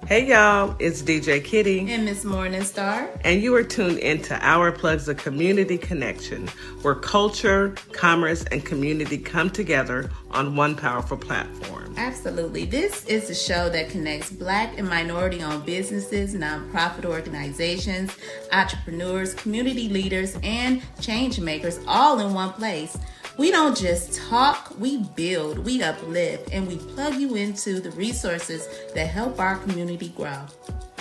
Hey y'all, it's DJ Kitty. And Miss Morningstar. And you are tuned into Our Plugs, a community connection, where culture, commerce, and community come together on one powerful platform. Absolutely. This is a show that connects Black and minority-owned businesses, nonprofit organizations, entrepreneurs, community leaders, and change makers all in one place. We don't just talk, we build, we uplift, and we plug you into the resources that help our community grow.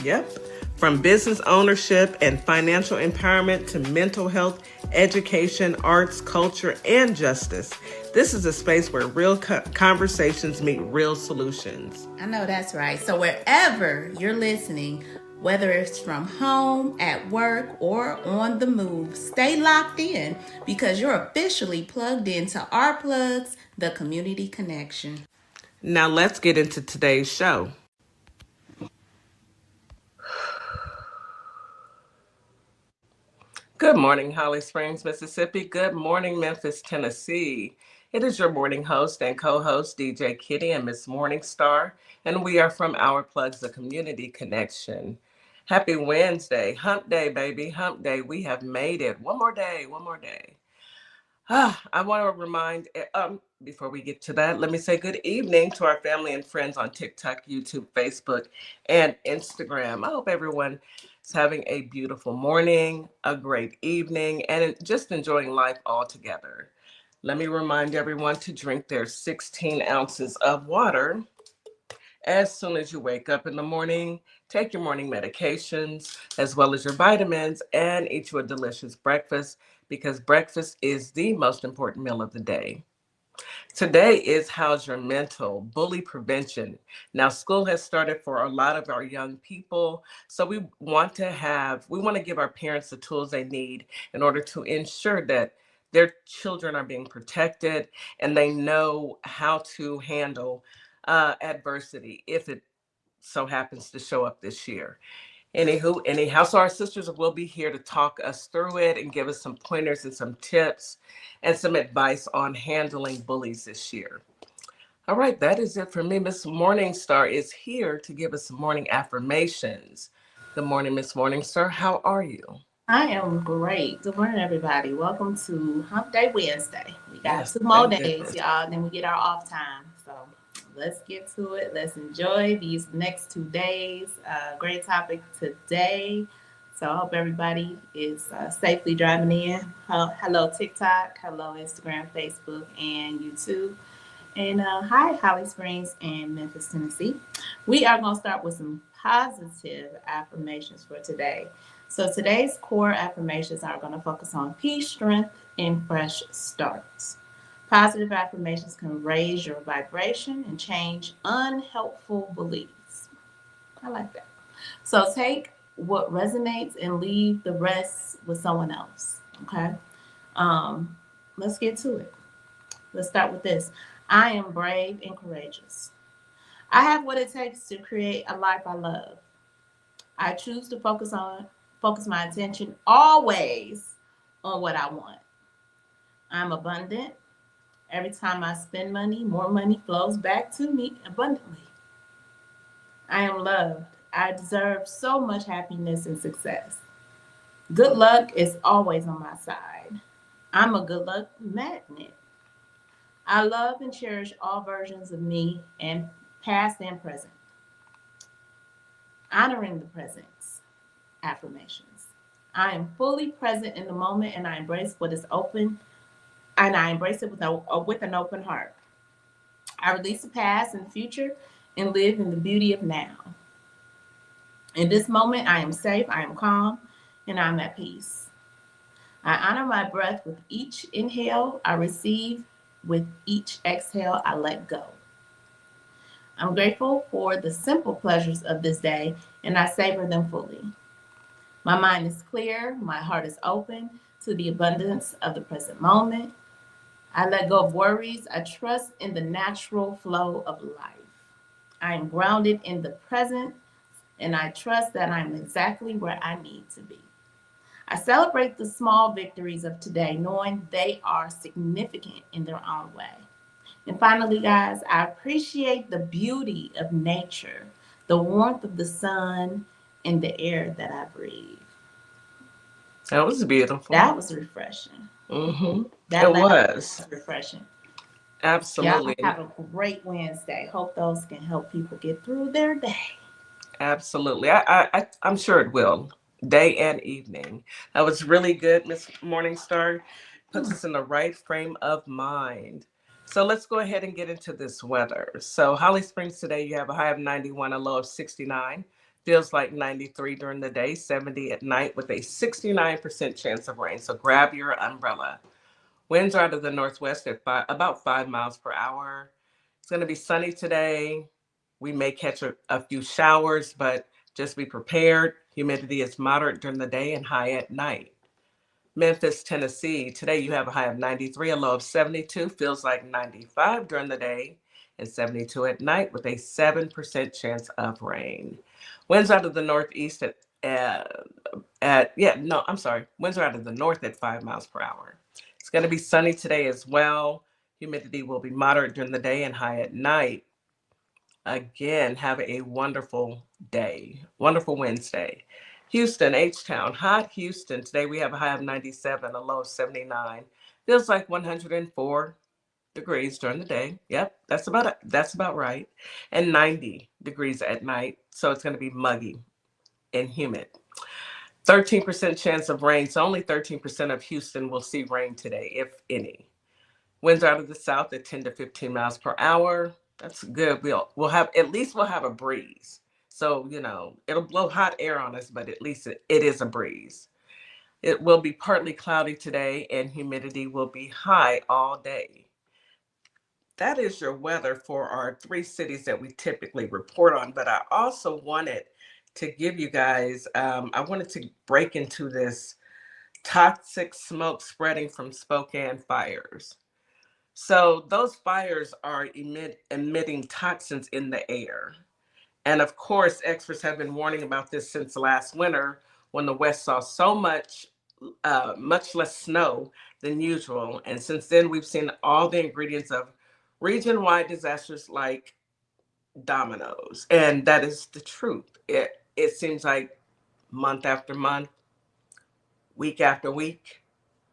Yep. From business ownership and financial empowerment to mental health, education, arts, culture, and justice. This is a space where real conversations meet real solutions. I know that's right. So wherever you're listening, whether it's from home, at work, or on the move, stay locked in because you're officially plugged into Our Plugs, the community connection. Now let's get into today's show. Good morning, Holly Springs, Mississippi. Good morning, Memphis, Tennessee. It is your morning host and co-host, DJ Kitty and Miss Morningstar, and we are from Our Plugs, the community connection. Happy Wednesday, hump day, baby, hump day. We have made it. One more day, one more day. I want to remind, before we get to that, let me say good evening to our family and friends on TikTok, YouTube, Facebook, and Instagram. I hope everyone is having a beautiful morning, a great evening, and just enjoying life all together. Let me remind everyone to drink their 16 ounces of water as soon as you wake up in the morning. Take your morning medications as well as your vitamins and eat you a delicious breakfast because breakfast is the most important meal of the day. Today is How's Your Mental? Bully Prevention. Now, school has started for a lot of our young people, so we want to give our parents the tools they need in order to ensure that their children are being protected and they know how to handle adversity if it so happens to show up this year. Anyhow, so our sisters will be here to talk us through it and give us some pointers and some tips and some advice on handling bullies this year. All right, that is it for me. Miss Morningstar is here to give us some morning affirmations. Good morning, Miss Morningstar. How are you? I am great. Good morning, everybody. Welcome to Hump Day Wednesday. We got 2 thank more days, goodness. y'all, then we get our off time. So let's get to it. Let's enjoy these next 2 days. Great topic today. So I hope everybody is safely driving in. Hello, TikTok. Hello, Instagram, Facebook, and YouTube. And hi, Holly Springs and Memphis, Tennessee. We are going to start with some positive affirmations for today. So today's core affirmations are going to focus on peace, strength, and fresh starts. Positive affirmations can raise your vibration and change unhelpful beliefs. I like that. So take what resonates and leave the rest with someone else. Okay. Let's get to it. Let's start with this. I am brave and courageous. I have what it takes to create a life I love. I choose to focus my attention always on what I want. I'm abundant. Every time I spend money, more money flows back to me abundantly. I am loved. I deserve so much happiness and success. Good luck is always on my side. I'm a good luck magnet. I love and cherish all versions of me, and past and present. Honoring the presence. Affirmations. I am fully present in the moment, and I embrace what is open, and I embrace it with an open heart. I release the past and the future and live in the beauty of now. In this moment, I am safe, I am calm, and I'm at peace. I honor my breath with each inhale I receive. With each exhale, I let go. I'm grateful for the simple pleasures of this day, and I savor them fully. My mind is clear, my heart is open to the abundance of the present moment. I let go of worries. I trust in the natural flow of life. I am grounded in the present, and I trust that I'm exactly where I need to be. I celebrate the small victories of today, knowing they are significant in their own way. And finally, guys, I appreciate the beauty of nature, the warmth of the sun, and the air that I breathe. That was beautiful. That was refreshing. Mm-hmm. That It last was. was refreshing. Y'all Absolutely. have a great Wednesday. Hope those can help people get through their day. Absolutely. I'm sure it will. Day and evening. That was really good, Miss Morningstar. Puts us in the right frame of mind. So let's go ahead and get into this weather. So Holly Springs today, you have a high of 91, a low of 69. Feels like 93 during the day, 70 at night with a 69% chance of rain. So grab your umbrella. Winds are out of the northwest at about 5 miles per hour. It's going to be sunny today. We may catch a few showers, but just be prepared. Humidity is moderate during the day and high at night. Memphis, Tennessee. Today you have a high of 93, a low of 72. Feels like 95 during the day and 72 at night with a 7% chance of rain. Winds out of the northeast winds are out of the north at 5 miles per hour. It's going to be sunny today as well. Humidity will be moderate during the day and high at night. Again, have a wonderful day, wonderful Wednesday. Houston, H-Town, hot Houston. Today we have a high of 97, a low of 79. Feels like 104 degrees during the day. Yep, that's about right. And 90 degrees at night. So it's going to be muggy and humid. 13% chance of rain. So only 13% of Houston will see rain today, if any. Winds out of the south at 10 to 15 miles per hour. That's good. We'll have a breeze. So, it'll blow hot air on us, but at least it is a breeze. It will be partly cloudy today and humidity will be high all day. That is your weather for our three cities that we typically report on. But I also wanted to give you guys, I wanted to break into this toxic smoke spreading from Spokane fires. So those fires are emitting toxins in the air. And of course, experts have been warning about this since last winter when the West saw so much less snow than usual. And since then, we've seen all the ingredients of region-wide disasters like dominoes. And that is the truth. It seems like month after month, week after week,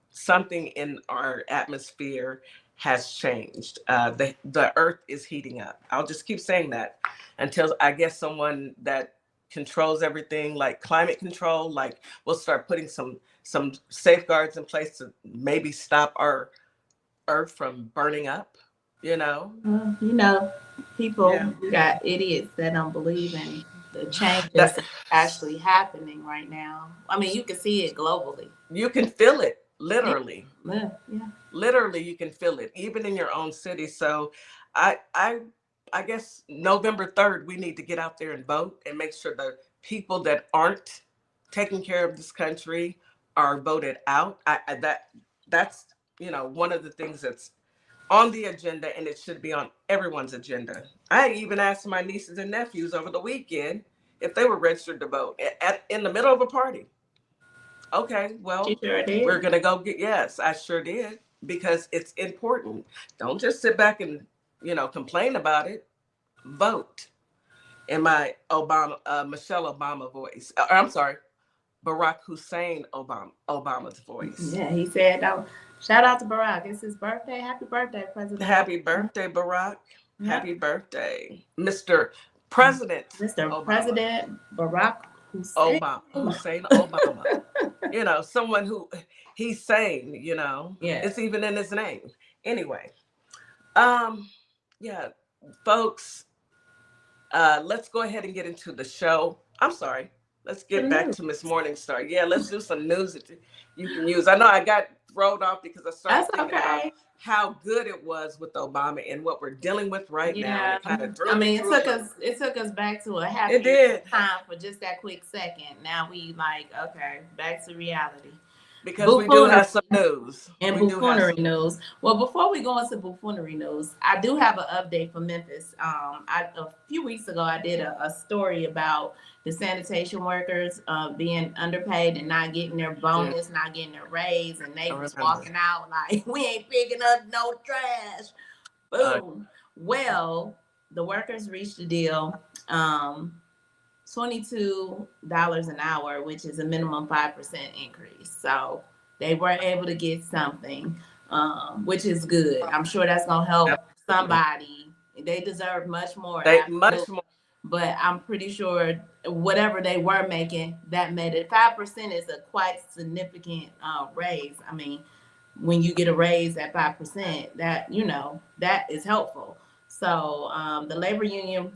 something in our atmosphere has changed. The earth is heating up. I'll just keep saying that until I guess someone that controls everything, like climate control, like we'll start putting some safeguards in place to maybe stop our earth from burning up. You know? You know, people, Yeah. we got idiots that don't believe in the changes That that's actually happening right now. I mean, you can see it globally. you can feel it Yeah, literally. yeah. Literally you can feel it even in your own city. So i i I guess November 3rd we need to get out there and vote and make sure the people that aren't taking care of this country are voted out. That's one of the things that's on the agenda, and it should be on everyone's agenda. I even asked my nieces and nephews over the weekend if they were registered to vote in the middle of a party. Okay, She well, sure we're did. gonna go get, yes, I sure did, because it's important. Don't just sit back and, complain about it. Vote in my Michelle Obama voice. I'm sorry, Barack Hussein Obama's voice. Yeah, he said, oh, shout out to Barack. It's his birthday. Happy birthday, President Happy Obama. birthday, Barack. Yep. Happy birthday, Mr. President Mr. Obama. President Barack Hussein Obama, Obama. Hussein Obama. Someone who he's saying, Yeah. it's even in his name. Anyway, um, yeah, folks, let's go ahead and get into the show. I'm sorry. Let's The get back news. to Miss Morningstar. Yeah, let's do some news that you can use. I know I got thrown off because I started That's thinking about okay. how good it was with Obama and what we're dealing with right now, and Yeah. it kind of threw I me mean, through a loop. it took us back to a It happier did, time for just that quick second. Now we like, okay, back to reality. because we do Buffoonery. have some news. And We do have buffoonery some. news. Well, before we go into buffoonery news, I do have an update for Memphis. A few weeks ago, I did a story about the sanitation workers being underpaid and not getting their Yeah, bonus, not getting their raise, and they I was remember. walking out like, we ain't picking up no trash. Uh, Boom. Well, the workers reached a deal. $22 an hour, which is a minimum 5% increase. So they were able to get something, which is good. I'm sure that's going to help Absolutely. somebody. They deserve much more, They absolutely. much more. But I'm pretty sure whatever they were making, that made it. 5% is a quite significant raise. I mean, when you get a raise at 5%, that, that is helpful. So the labor union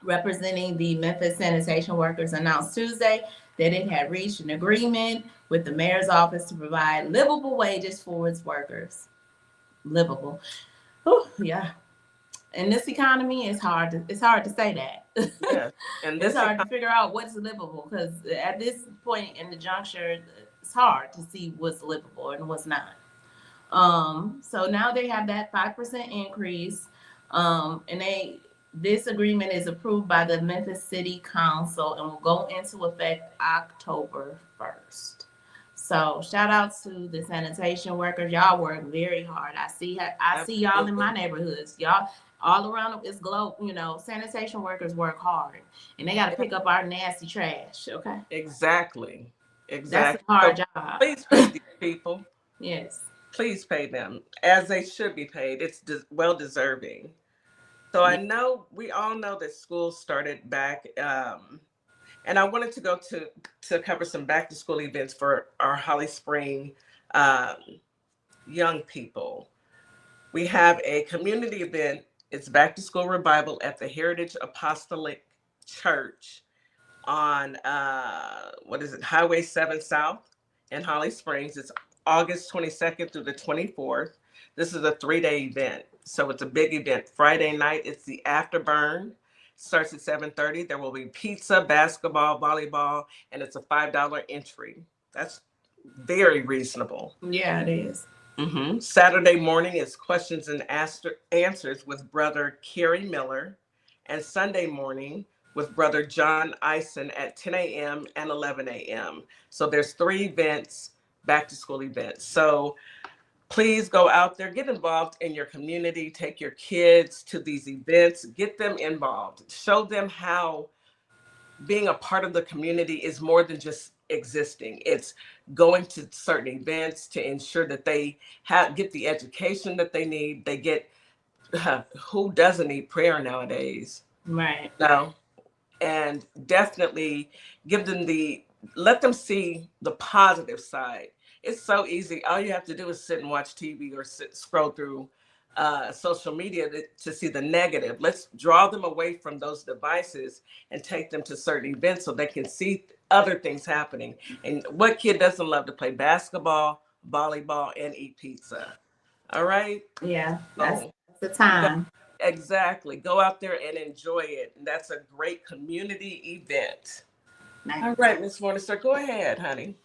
representing the Memphis sanitation workers announced Tuesday that it had reached an agreement with the mayor's office to provide livable wages for its workers. Livable. Whew, yeah. In this economy, it's hard to say that. Yes. And It's this hard to figure out what's livable because at this point in the juncture, it's hard to see what's livable and what's not. So now they have that 5% increase, and this agreement is approved by the Memphis City Council and will go into effect October 1st. So shout out to the sanitation workers. Y'all work very hard. I see y'all in my neighborhoods. Y'all all around it's globe. Sanitation workers work hard, and they got to pick up our nasty trash. Okay, Exactly. that's a Exactly. So hard job. please pay these people. Yes. Please pay them as they should be paid. It's well deserving. So I know we all know that school started back, and I wanted to go to cover some back to school events for our Holly Spring um, young people. We have a community event. It's back to school revival at the Heritage Apostolic Church on what is it, Highway 7 South in Holly Springs. It's August 22nd through the 24th. This is a 3-day event. So it's a big event. Friday night, it's the afterburn. Starts at 7:30. There will be pizza, basketball, volleyball, and it's a $5 entry. That's very reasonable. Yeah, it is. Saturday morning is questions and answers with Brother Kerry Miller, and Sunday morning with Brother John Eisen at 10 a.m. and 11 a.m. So there's 3 events, back to school events. So please go out there, get involved in your community, take your kids to these events, get them involved, show them how being a part of the community is more than just existing. It's going to certain events to ensure that they get the education that they need. They get who doesn't need prayer nowadays? Right. No, and definitely let them see the positive side. It's so easy. All you have to do is sit and watch TV or scroll through social media to see the negative. Let's draw them away from those devices and take them to certain events so they can see other things happening. And what kid doesn't love to play basketball, volleyball, and eat pizza? All right. Yeah, that's So the time. exactly. Go out there and enjoy it. And that's a great community event. Nice. All right, Miss Morningstar, go ahead, honey.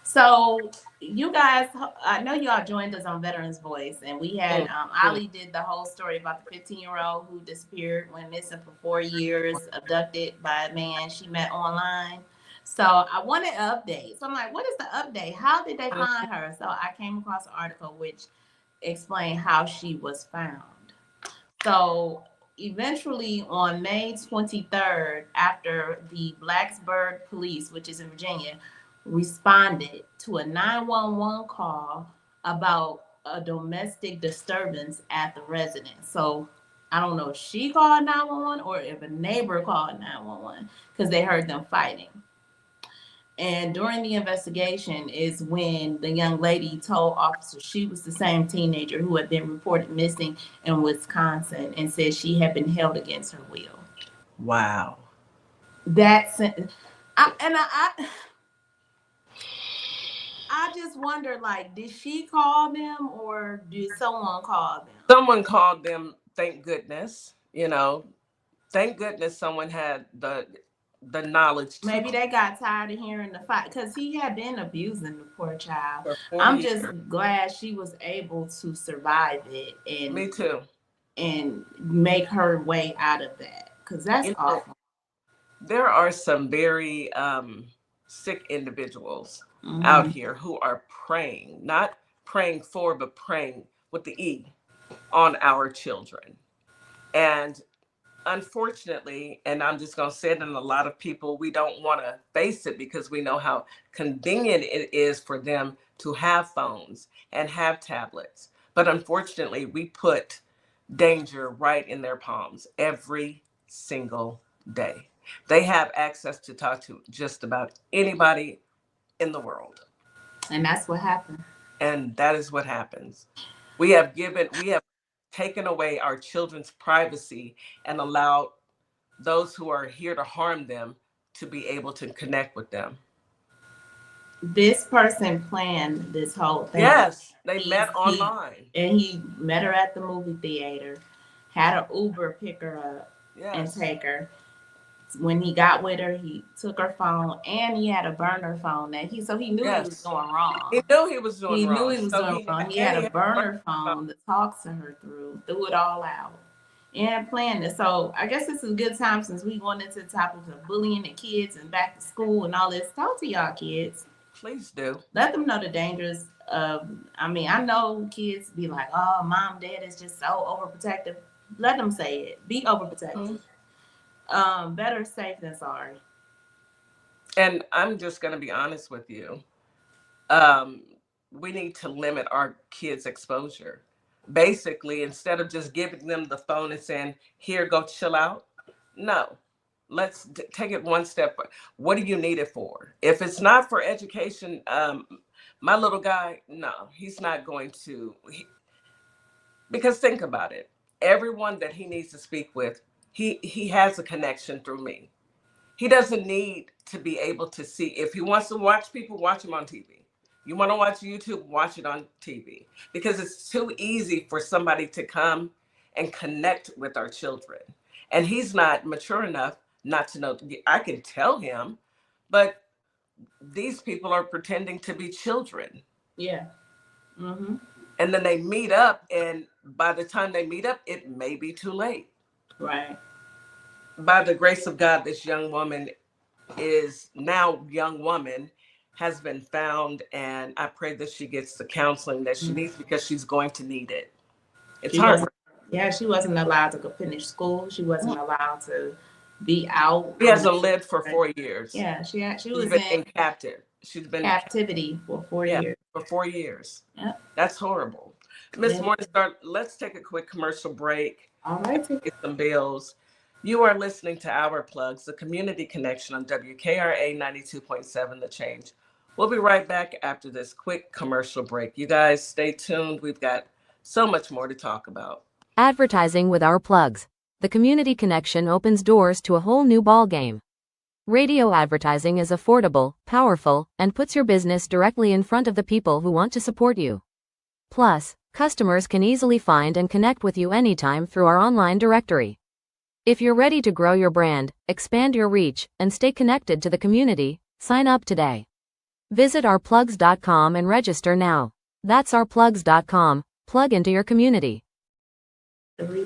So you guys, I know y'all joined us on Veterans Voice, and we had Ali did the whole story about the 15-year-old who disappeared, went missing for 4 years, abducted by a man she met online. So I wanted an update. So I'm like, what is the update? How did they find her? So I came across an article which explained how she was found. So eventually on May 23rd, after the Blacksburg police, which is in Virginia, responded to a 911 call about a domestic disturbance at the residence. So I don't know if she called 911 or if a neighbor called 911 because they heard them fighting. And during the investigation is when the young lady told officers she was the same teenager who had been reported missing in Wisconsin and said she had been held against her will. Wow. That's I just wonder, like, did she call them or did someone call them? Someone called them, thank goodness. Thank goodness someone had the knowledge to Maybe they got tired of hearing the fight because he had been abusing the poor child. for 40 I'm years. just glad she was able to survive it Me too. and make her way out of that because that's awful. There are some very sick individuals out here who are preying, not praying for, but praying with the E on our children. And unfortunately, and I'm just going to say it, and a lot of people, we don't want to face it because we know how convenient it is for them to have phones and have tablets. But unfortunately, we put danger right in their palms every single day. They have access to talk to just about anybody in the world. And that's what happened. And that is what happens. We have taken away our children's privacy and allowed those who are here to harm them to be able to connect with them. This person planned this whole thing. Yes, they met online. And he met her at the movie theater, had an Uber pick her up and take her. When he got with her, he took her phone, and he had a burner phone that he knew he was doing wrong. He knew he was doing wrong. He knew he was doing wrong. He had a burner phone to talk to her through, threw it all out, and planned it. So I guess this is a good time, since we going into the topics of bullying the kids and back to school and all this. Talk to y'all kids. Please do. Let them know the dangers of, I know kids be like, oh, mom, dad is just so overprotective. Let them say it. Be overprotective. Mm-hmm. Better safe than sorry. And I'm just going to be honest with you. We need to limit our kids' exposure. Basically, instead of just giving them the phone and saying, here, go chill out. No, let's take it one step. What do you need it for? If it's not for education, my little guy, no, he's not going to. Because think about it. Everyone that he needs to speak with, he has a connection through me. He doesn't need to be able to see. If he wants to watch people, watch him on TV. You want to watch YouTube, watch it on TV. Because it's too easy for somebody to come and connect with our children. And he's not mature enough not to know. I can tell him, but these people are pretending to be children. Yeah. Mm-hmm. And then they meet up, and by the time they meet up, it may be too late. Right. By the grace of God, this young woman has been found, and I pray that she gets the counseling that she needs, because she's going to need it. It's hard. Yeah, she wasn't allowed to go finish school. She wasn't allowed to be out. She hasn't lived for 4 years. Yeah, she was in captive. She's been captivity for 4 years. For 4 years. Yep. That's horrible. Miss Morningstar, let's take a quick commercial break. All right. Get some bills. You are listening to Our Plugs, the community connection on WKRA 92.7 The Change. We'll be right back after this quick commercial break. You guys stay tuned. We've got so much more to talk about. Advertising with Our Plugs. The community connection opens doors to a whole new ballgame. Radio advertising is affordable, powerful, and puts your business directly in front of the people who want to support you. Plus, customers can easily find and connect with you anytime through our online directory. If you're ready to grow your brand, expand your reach, and stay connected to the community, sign up today. Visit ourplugs.com and register now. That's ourplugs.com. Plug into your community.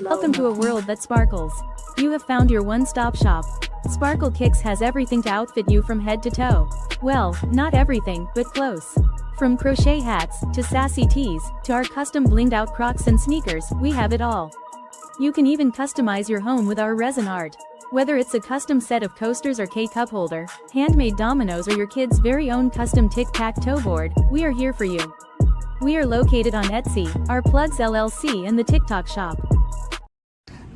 Welcome to a world that sparkles. You have found your one-stop shop. Sparklekix has everything to outfit you from head to toe. Well, not everything, but close. From crochet hats, to sassy tees, to our custom blinged-out Crocs and sneakers, we have it all. You can even customize your home with our resin art. Whether it's a custom set of coasters or K-cup holder, handmade dominoes, or your kid's very own custom tic-tac-toe board, we are here for you. We are located on Etsy, Our Plugs LLC, and the TikTok shop.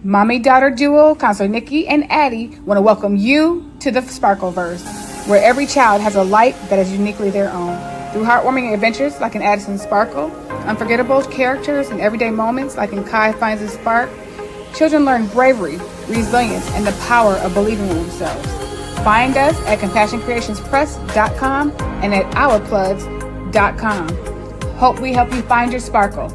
Mommy-daughter duo, Counselor Nikki and Addie, want to welcome you to the Sparkleverse, where every child has a light that is uniquely their own. Through heartwarming adventures like in Addison Sparkle, unforgettable characters and everyday moments like in Kai Finds a Spark, children learn bravery, resilience, and the power of believing in themselves. Find us at CompassionCreationsPress.com and at OurPlugs.com. Hope we help you find your sparkle.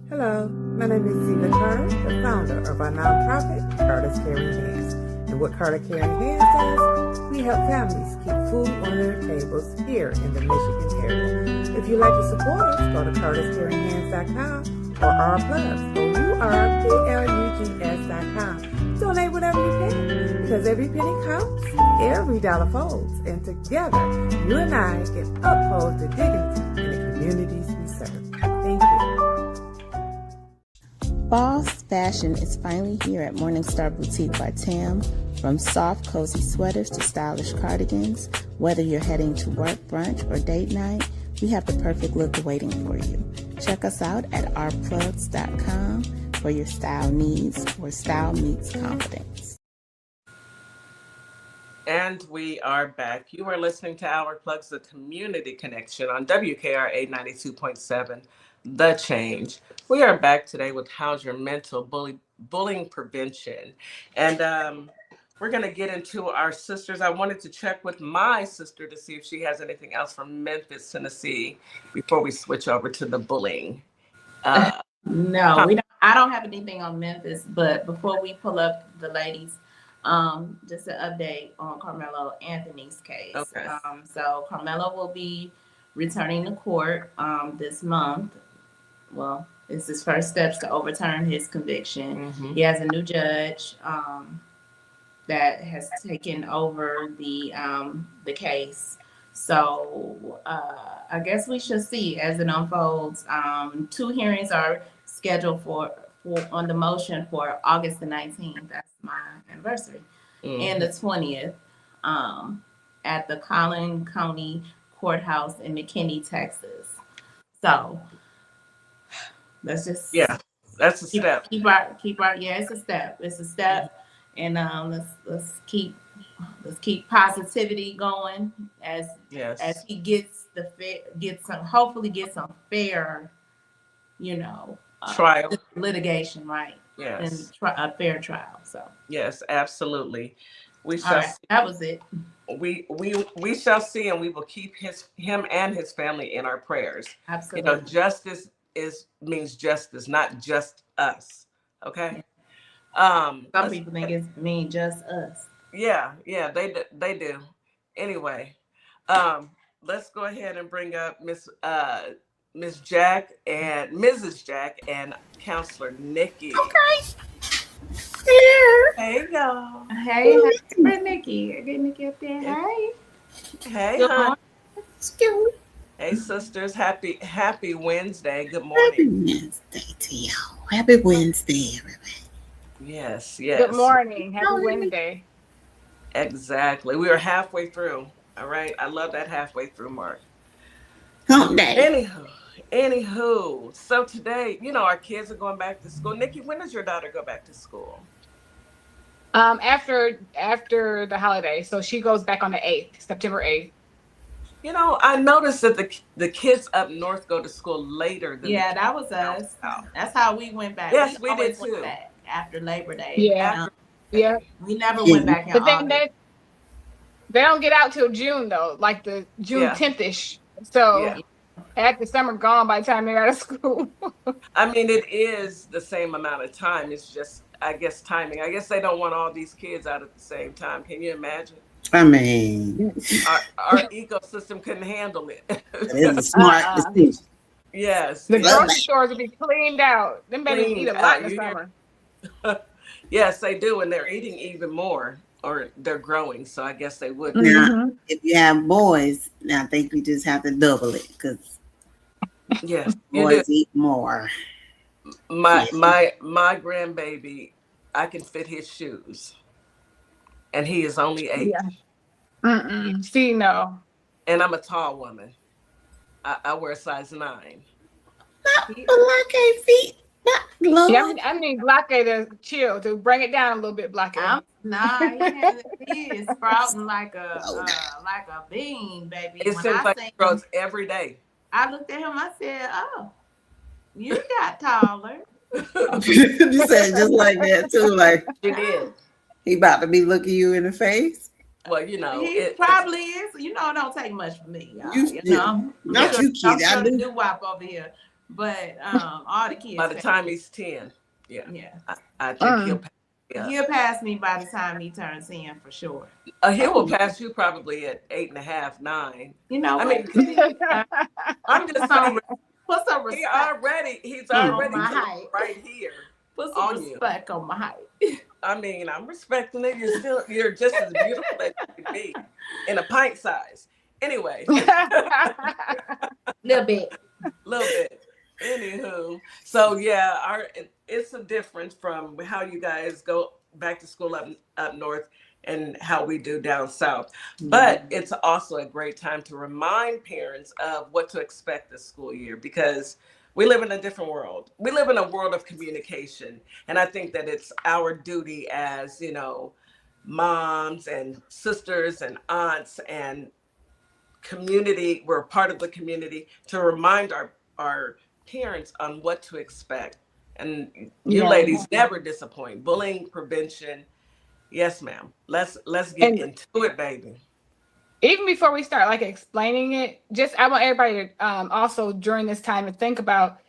Hello, my name is Siva Carter, the founder of our nonprofit, Carter's Caring Hands. And what Carter Caring Hands does, we help families keep food on their tables here in the Michigan area. If you'd like to support us, go to CartersCaringHands.com or Our Plugs, OurPlugs.com. Donate whatever you can, because every penny counts, every dollar folds, and together, you and I can uphold the dignity in the communities we serve. Thank you. Boss fashion is finally here at Morningstar Boutique by Tam. From soft, cozy sweaters to stylish cardigans, whether you're heading to work, brunch, or date night, we have the perfect look waiting for you. Check us out at ourplugs.com for your style needs, where style meets confidence. And we are back. You are listening to Our Plugs, the community connection on WKRA 92.7, The Change. We are back today with How's Your Mental Bullying Prevention. And we're going to get into our sisters. I wanted to check with my sister to see if she has anything else from Memphis, Tennessee, before we switch over to the bullying. No, we don't. I don't have anything on Memphis, but before we pull up the ladies, just an update on Carmelo Anthony's case. Okay. So Carmelo will be returning to court this month. Well, it's his first steps to overturn his conviction. Mm-hmm. He has a new judge that has taken over the case. So I guess we shall see as it unfolds. 2 hearings are scheduled for on the motion for August the 19th. That's my anniversary. Mm-hmm. And the 20th at the Collin County Courthouse in McKinney, Texas. So let's just that's a step. Keep our it's a step. It's a step, and let's keep positivity going as he gets hopefully get some fair, trial litigation, right? Yes, and a fair trial. So yes, absolutely. We shall. All right, that was it. We shall see, and we will keep him and his family in our prayers. Absolutely. Justice means justice, not just us. Okay. Some people think it means just us. Yeah, they do. Anyway, let's go ahead and bring up Miss Jack and Mrs. Jack and Counselor Nikki. Okay. Hello. Hey y'all. Hey, Nikki. Get Nikki up there. Hey. Good morning. Hey sisters, happy Wednesday. Good morning. Happy Wednesday to y'all. Happy Wednesday, everybody. Yes. Good morning. Happy Wednesday. Exactly. We are halfway through. All right. I love that halfway through mark. Hump day. Anywho, so today, our kids are going back to school. Nikki, when does your daughter go back to school? After the holiday. So she goes back on the 8th, September 8th. I noticed that the kids up north go to school later than that was us. That's how we went back. Yes, we did too. Back after Labor Day. Yeah. We never went back in August. Then they don't get out till June though, like the June 10th-ish. So at the summer gone by the time they're out of school. I mean, it is the same amount of time. It's just, I guess, timing. I guess they don't want all these kids out at the same time. Can you imagine? I mean, our ecosystem couldn't handle it. It is a smart decision. Yes. The grocery stores will be cleaned out. Them babies eat a lot in the summer. Yes, they do. And they're eating even more, or they're growing. So I guess they would. Now, if you have boys, I think you just have to double it because boys eat more. My grandbaby, I can fit his shoes. And he is only 8. Yeah. See, no. And I'm a tall woman. I wear a size 9. Not Blake feet. I need Blake to chill, to bring it down a little bit, Blake. He is sprouting like a bean, baby. It seems like it grows every day. I looked at him, I said, "Oh, you got taller." You said just like that too, like you did. He about to be looking you in the face. Well, he probably is. It don't take much for me. Not you, kid. I do WAP over here, but all the kids. By the time he's 10, I think he'll pass me by the time he turns 10 for sure. He will pass you probably at 8.5, 9. I'm just saying. Put some respect. He's already my height right here. Put some respect on my height. I mean, I'm respecting it. You're just as beautiful as you can be in a pint size. Anyway. Little bit. Anywho. So yeah, it's a difference from how you guys go back to school up north and how we do down south. But it's also a great time to remind parents of what to expect this school year, because we live in a different world. We live in a world of communication. And I think that it's our duty as, moms and sisters and aunts and community, we're part of the community, to remind our parents on what to expect. And you ladies never disappoint. Bullying prevention. Yes, ma'am. Let's get into it, baby. Even before we start like explaining it, I want everybody to also during this time to think about,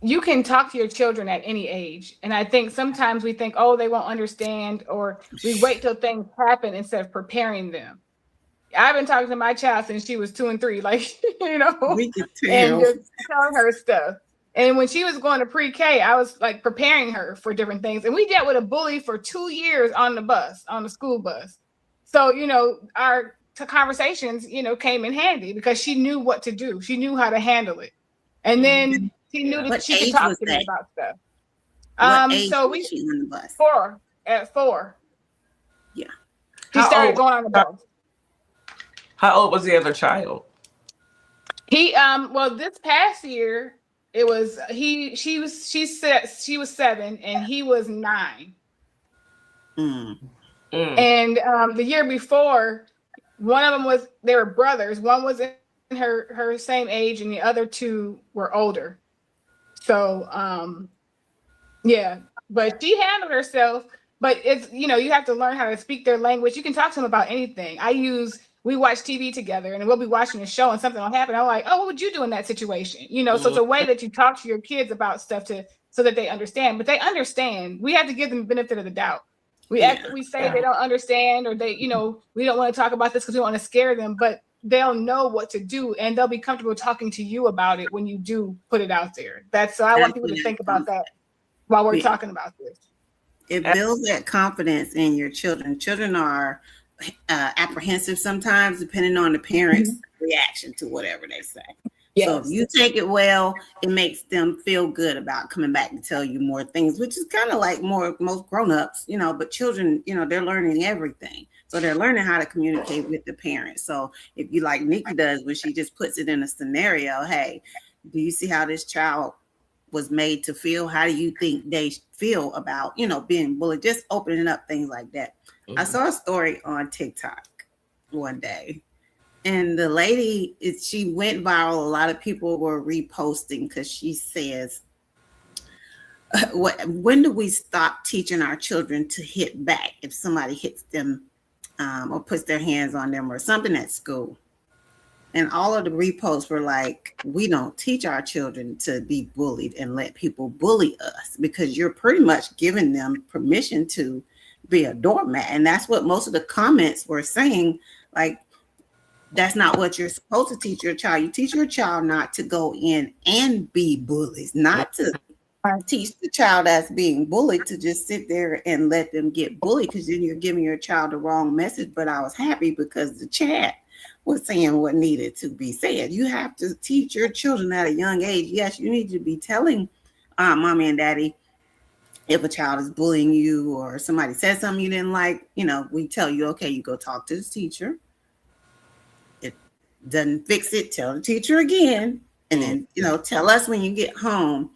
you can talk to your children at any age. And I think sometimes we think, oh, they won't understand, or we wait till things happen instead of preparing them. I've been talking to my child since she was 2 and 3, like, We could and tell. just telling her stuff. And when she was going to pre-K, I was like preparing her for different things. And we dealt with a bully for 2 years on the school bus. So, our conversations, came in handy because she knew what to do. She knew how to handle it. And then she knew that she could talk to me about stuff. What age so was she on the bus? 4. At 4. Yeah. She started going on the bus. How old was the other child? He well, this past year it was she was 7 and he was 9. And the year before, one of them they were brothers. One was in her same age and the other 2 were older. So but she handled herself. But it's, you have to learn how to speak their language. You can talk to them about anything. We watch TV together and we'll be watching a show and something will happen. I'm like, oh, what would you do in that situation? So it's a way that you talk to your kids about stuff so that they understand. But they understand. We have to give them the benefit of the doubt. We say they don't understand, or they, we don't want to talk about this because we want to scare them, but they'll know what to do and they'll be comfortable talking to you about it when you do put it out there. So I want people to think about that while we're talking about this. It builds that confidence in your children. Children are apprehensive sometimes, depending on the parents' reaction to whatever they say. Yes. So if you take it well, it makes them feel good about coming back to tell you more things, which is kind of like most grown-ups, but children, they're learning everything. So they're learning how to communicate with the parents. So if you, like Nikki does, when she just puts it in a scenario, hey, do you see how this child was made to feel? How do you think they feel about, being bullied? Just opening up things like that. I saw a story on TikTok one day, and the lady, she went viral. A lot of people were reposting because she says, when do we stop teaching our children to hit back if somebody hits them or puts their hands on them or something at school? And all of the reposts were like, we don't teach our children to be bullied and let people bully us, because you're pretty much giving them permission to be a doormat. And that's what most of the comments were saying. Like, that's not what you're supposed to teach your child. You teach your child not to go in and be bullies, not to teach the child that's being bullied to just sit there and let them get bullied, because then you're giving your child the wrong message. But I was happy because the chat was saying what needed to be said. You have to teach your children at a young age. Yes, you need to be telling mommy and daddy if a child is bullying you or somebody says something you didn't like. We tell you, okay, you go talk to the teacher. It doesn't fix it, tell the teacher again. And then, tell us when you get home.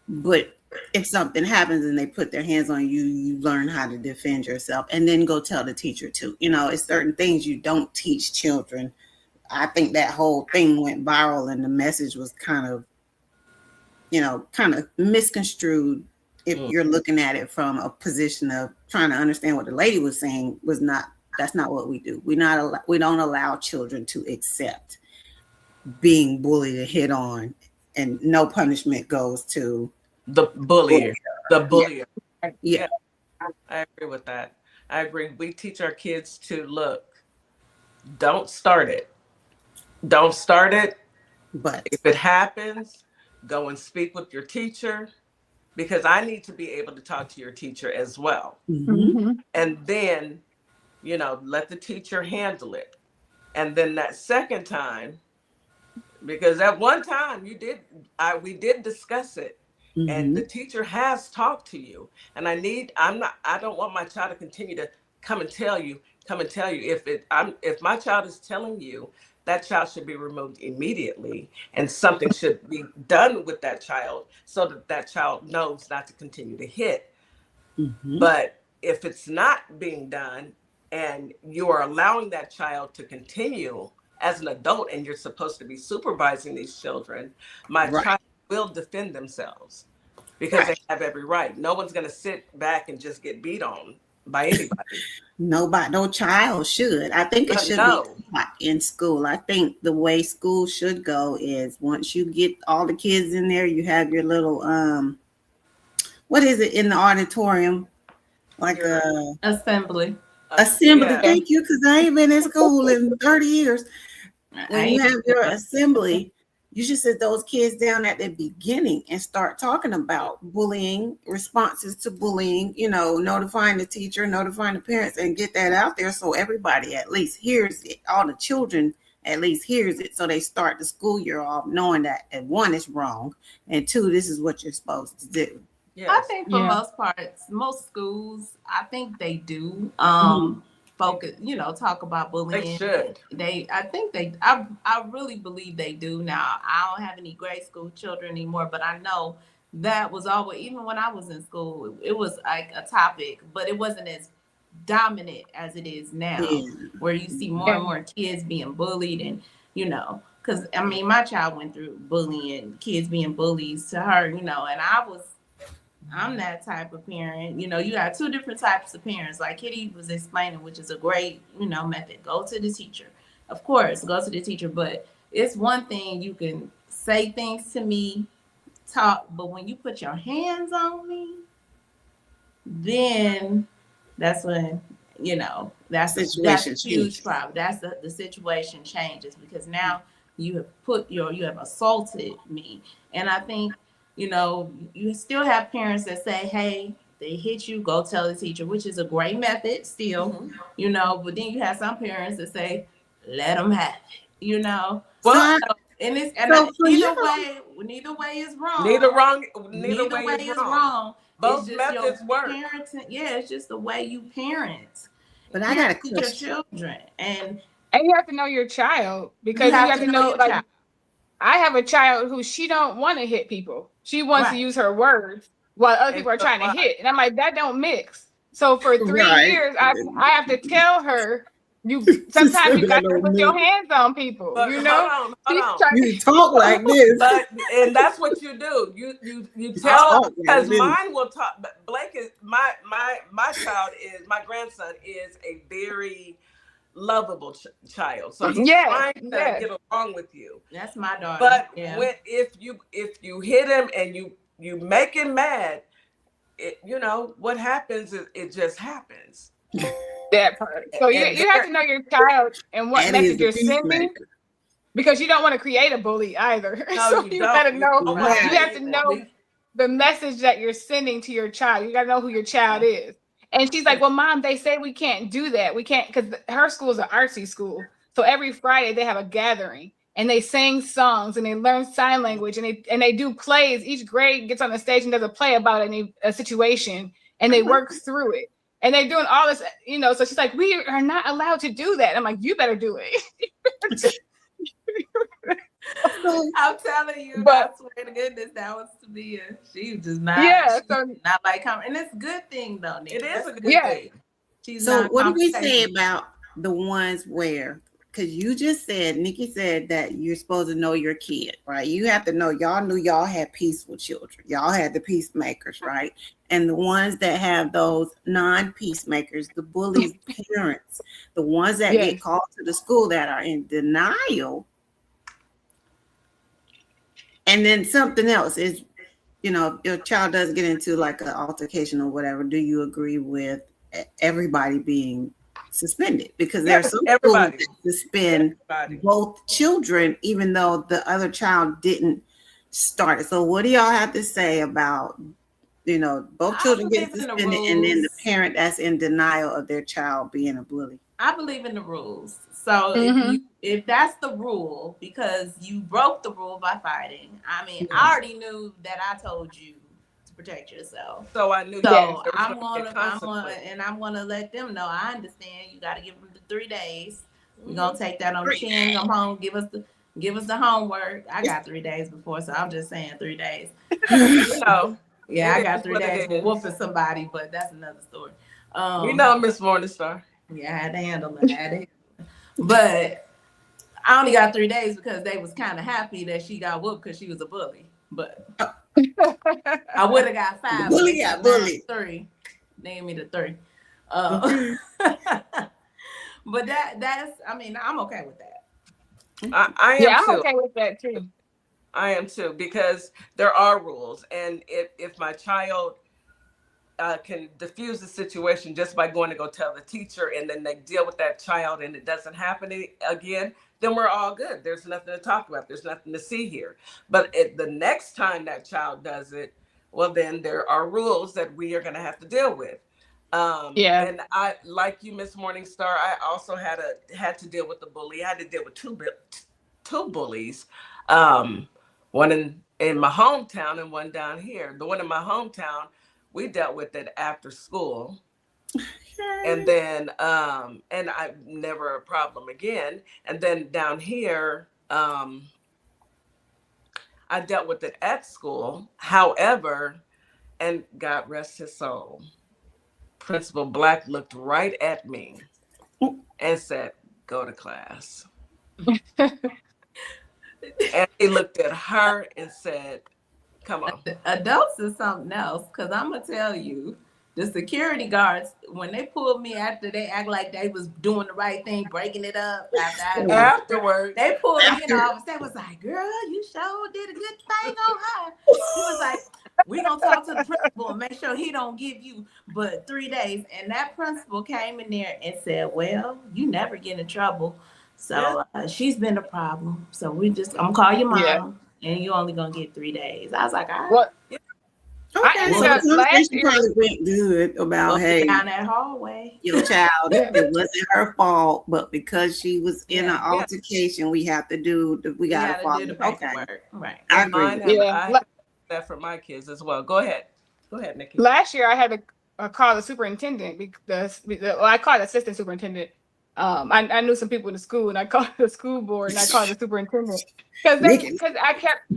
But if something happens and they put their hands on you, you learn how to defend yourself, and then go tell the teacher too. It's certain things you don't teach children. I think that whole thing went viral and the message was kind of misconstrued. If you're looking at it from a position of trying to understand what the lady was saying, that's not what we do. We don't allow children to accept being bullied and hit on, and no punishment goes to the bullier. Yeah. I agree with that. I agree. We teach our kids to don't start it. Don't start it. But if it happens, go and speak with your teacher, because I need to be able to talk to your teacher as well. And then, let the teacher handle it. And then that second time, because at one time we did discuss it. and the teacher has talked to you. And I don't want my child to continue to come and tell you. If my child is telling you, that child should be removed immediately, and something should be done with that child so that that child knows not to continue to hit. But if it's not being done and you are allowing that child to continue as an adult, and you're supposed to be supervising these children, my child will defend themselves, because they have every right. No one's going to sit back and just get beat on by anybody. Nobody, no child should. I think it should be taught in school. I think the way school should go is, once you get all the kids in there, you have your little what is it in the auditorium? Like a assembly. Yeah. Thank you, because I ain't been in school in 30 years. When you have your assembly, you should sit those kids down at the beginning and start talking about bullying, responses to bullying, notifying the teacher, notifying the parents, and get that out there so everybody at least hears it. All the children at least hears it, so they start the school year off knowing that, one, it's wrong, and two, this is what you're supposed to do. Yes. I think for most parts, most schools, I think they do focus, talk about bullying. They should. I really believe they do. Now, I don't have any grade school children anymore, but I know that was always, even when I was in school, it was like a topic, but it wasn't as dominant as it is now, where you see more and more kids being bullied, and, because, I mean, my child went through bullying, kids being bullies to her, and I'm that type of parent. You got two different types of parents, like Kitty was explaining, which is a great, method. Go to the teacher. Of course, go to the teacher. But it's one thing, you can say things to me, talk, but when you put your hands on me, then that's when, that's a huge problem. That's the situation changes, because now you have assaulted me. And I think, you still have parents that say, hey, they hit you, go tell the teacher, which is a great method still, but then you have some parents that say, let them have it, Well, neither way is wrong. Neither way is wrong. Both methods work. It's just the way you parent. But I got to your children, and you have to know your child, because you have to know like, I have a child who she don't want to hit people. She wants to use her words while other people are trying to hit. And I'm like, that don't mix. So for 3 years, I have to tell her, sometimes you got to put your hands on people. But hold on. You talk like this. And that's what you do. You tell, because mine will talk. But Blake is my grandson is a very lovable child, so he's trying to get along with you. That's my daughter. But if you hit him and you make him mad, what happens is it just happens. That part. So you have to know your child and what message you're sending, because you don't want to create a bully either. No, so you gotta know. Right. You have to know the message that you're sending to your child. You gotta know who your child is. And she's like, well, Mom, they say we can't do that. We can't, because her school is an artsy school. So every Friday they have a gathering and they sing songs and they learn sign language and they do plays. Each grade gets on the stage and does a play about a situation, and they work through it. And they're doing all this, so she's like, we are not allowed to do that. I'm like, you better do it. I'm telling you, I swear to goodness, that was to be she just not. Yeah, not like and it's a good thing though, Nikki. It is a good thing. So what do we say about the ones where? Because you just said, Nikki said that you're supposed to know your kid, right? You have to know. Y'all knew y'all had peaceful children. Y'all had the peacemakers, right? And the ones that have those non-peacemakers, the bullies' parents, the ones that get called to the school that are in denial. And then something else is, if your child does get into like an altercation or whatever, do you agree with everybody being suspended? Because there are some schools that suspend both children, even though the other child didn't start it. So what do y'all have to say about, both children getting suspended and then the parent that's in denial of their child being a bully? I believe in the rules. So if that's the rule, because you broke the rule by fighting, I mean, I already knew that I told you protect yourself. So I knew. So there was I'm gonna be a consequence. I'm gonna let them know. I understand. You got to give them the 3 days. We're gonna take that on the chin. Come home, give us the homework. I got 3 days before, so I'm just saying 3 days. You know. Yeah, I got 3 days for whooping somebody, but that's another story. We know, Miss Morningstar. Yeah, I had to handle it. But I only got 3 days because they was kind of happy that she got whooped because she was a bully. But I would have got 5. Bully got bullied. 3. Name me the 3. But that's, I mean, I'm okay with that. I am I'm too. okay with that too. I am too, because there are rules, and if my child can diffuse the situation just by going to go tell the teacher, and then they deal with that child, and it doesn't happen again, then we're all good. There's nothing to talk about. There's nothing to see here. But the next time that child does it, well, then there are rules that we are going to have to deal with. And I, like you, Miss Morningstar, I also had to deal with the bully. I had to deal with two bullies. One in my hometown and one down here. The one in my hometown, we dealt with it after school. And then, and I never a problem again. And then down here, I dealt with it at school. However, and God rest his soul, Principal Black looked right at me and said, "Go to class." And he looked at her and said, "Come on." Adults is something else, because I'm going to tell you, the security guards, when they pulled me after they act like they was doing the right thing, breaking it up Afterwards, they pulled me in the office. They was like, "Girl, you sure did a good thing on her." He was like, "We gonna talk to the principal and make sure he don't give you but 3 days." And that principal came in there and said, "Well, you never get in trouble. So she's been a problem. So I'm gonna call your mom, and you only gonna get 3 days." I was like, "All right." What? Okay, so the conversation probably went good about, hey, down that hallway, your child, it wasn't her fault, but because she was in an altercation, we have to do we gotta follow. do the paperwork. Right. I agree. I have that for my kids as well. Go ahead, Nikki. Last year, I had to call the superintendent because I called the assistant superintendent. I knew some people in the school, and I called the school board, and I called the superintendent because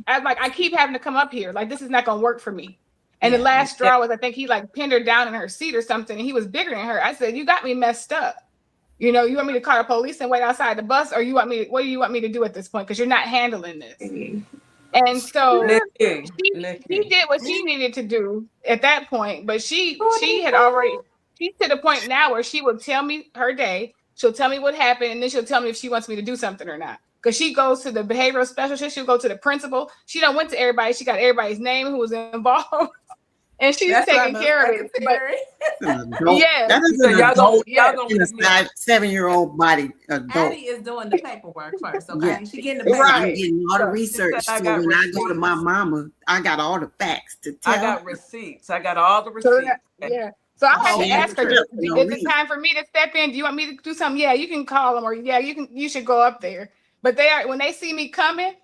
I keep having to come up here. Like, this is not gonna work for me. And the last straw was, I think he like pinned her down in her seat or something, and he was bigger than her. I said, "You got me messed up. You know, you want me to call the police and wait outside the bus, or what do you want me to do at this point? Because you're not handling this." And so Nikki. She did what she needed to do at that point, but she's to the point now where she will tell me her day, she'll tell me what happened, and then she'll tell me if she wants me to do something or not. Because she goes to the behavioral specialist, she'll go to the principal. She done went to everybody. She got everybody's name who was involved. And she's taking care of it. That is an adult in a 7-year-old body. Adult. Addie is doing the paperwork first. Okay, she getting the paperwork. right. I'm getting all the research. So when I go to my mama, I got all the facts to tell. I got receipts. I got all the receipts. So I had to ask her, is it time for me to step in? Do you want me to do something? Yeah, you can call them, or you should go up there. But when they see me coming,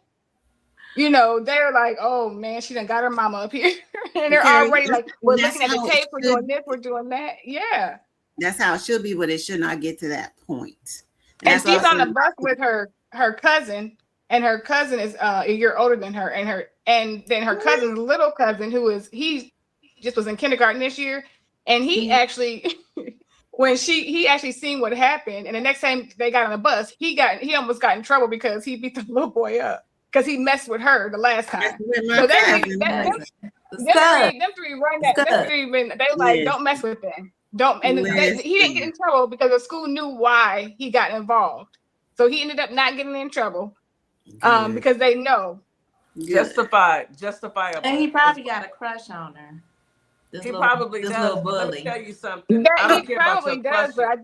you know, they're like, "Oh man, she done got her mama up here." And they're already like, "We're looking at the tape, we're doing this, we're doing that." Yeah. That's how it should be, but it should not get to that point. And she's on the bus with her cousin, and her cousin is a year older than her, and then her cousin's little cousin, he just was in kindergarten this year, and he actually he actually seen what happened, and the next time they got on the bus, he almost got in trouble because he beat the little boy up. Because he messed with her the last time. So them three run that. Them three they like, don't mess with them. Don't. And he didn't get in trouble because the school knew why he got involved. So he ended up not getting in trouble because they know. Justifiable. And he probably got a crush on her. He probably does. Little bully. Let me tell you something. He probably does, but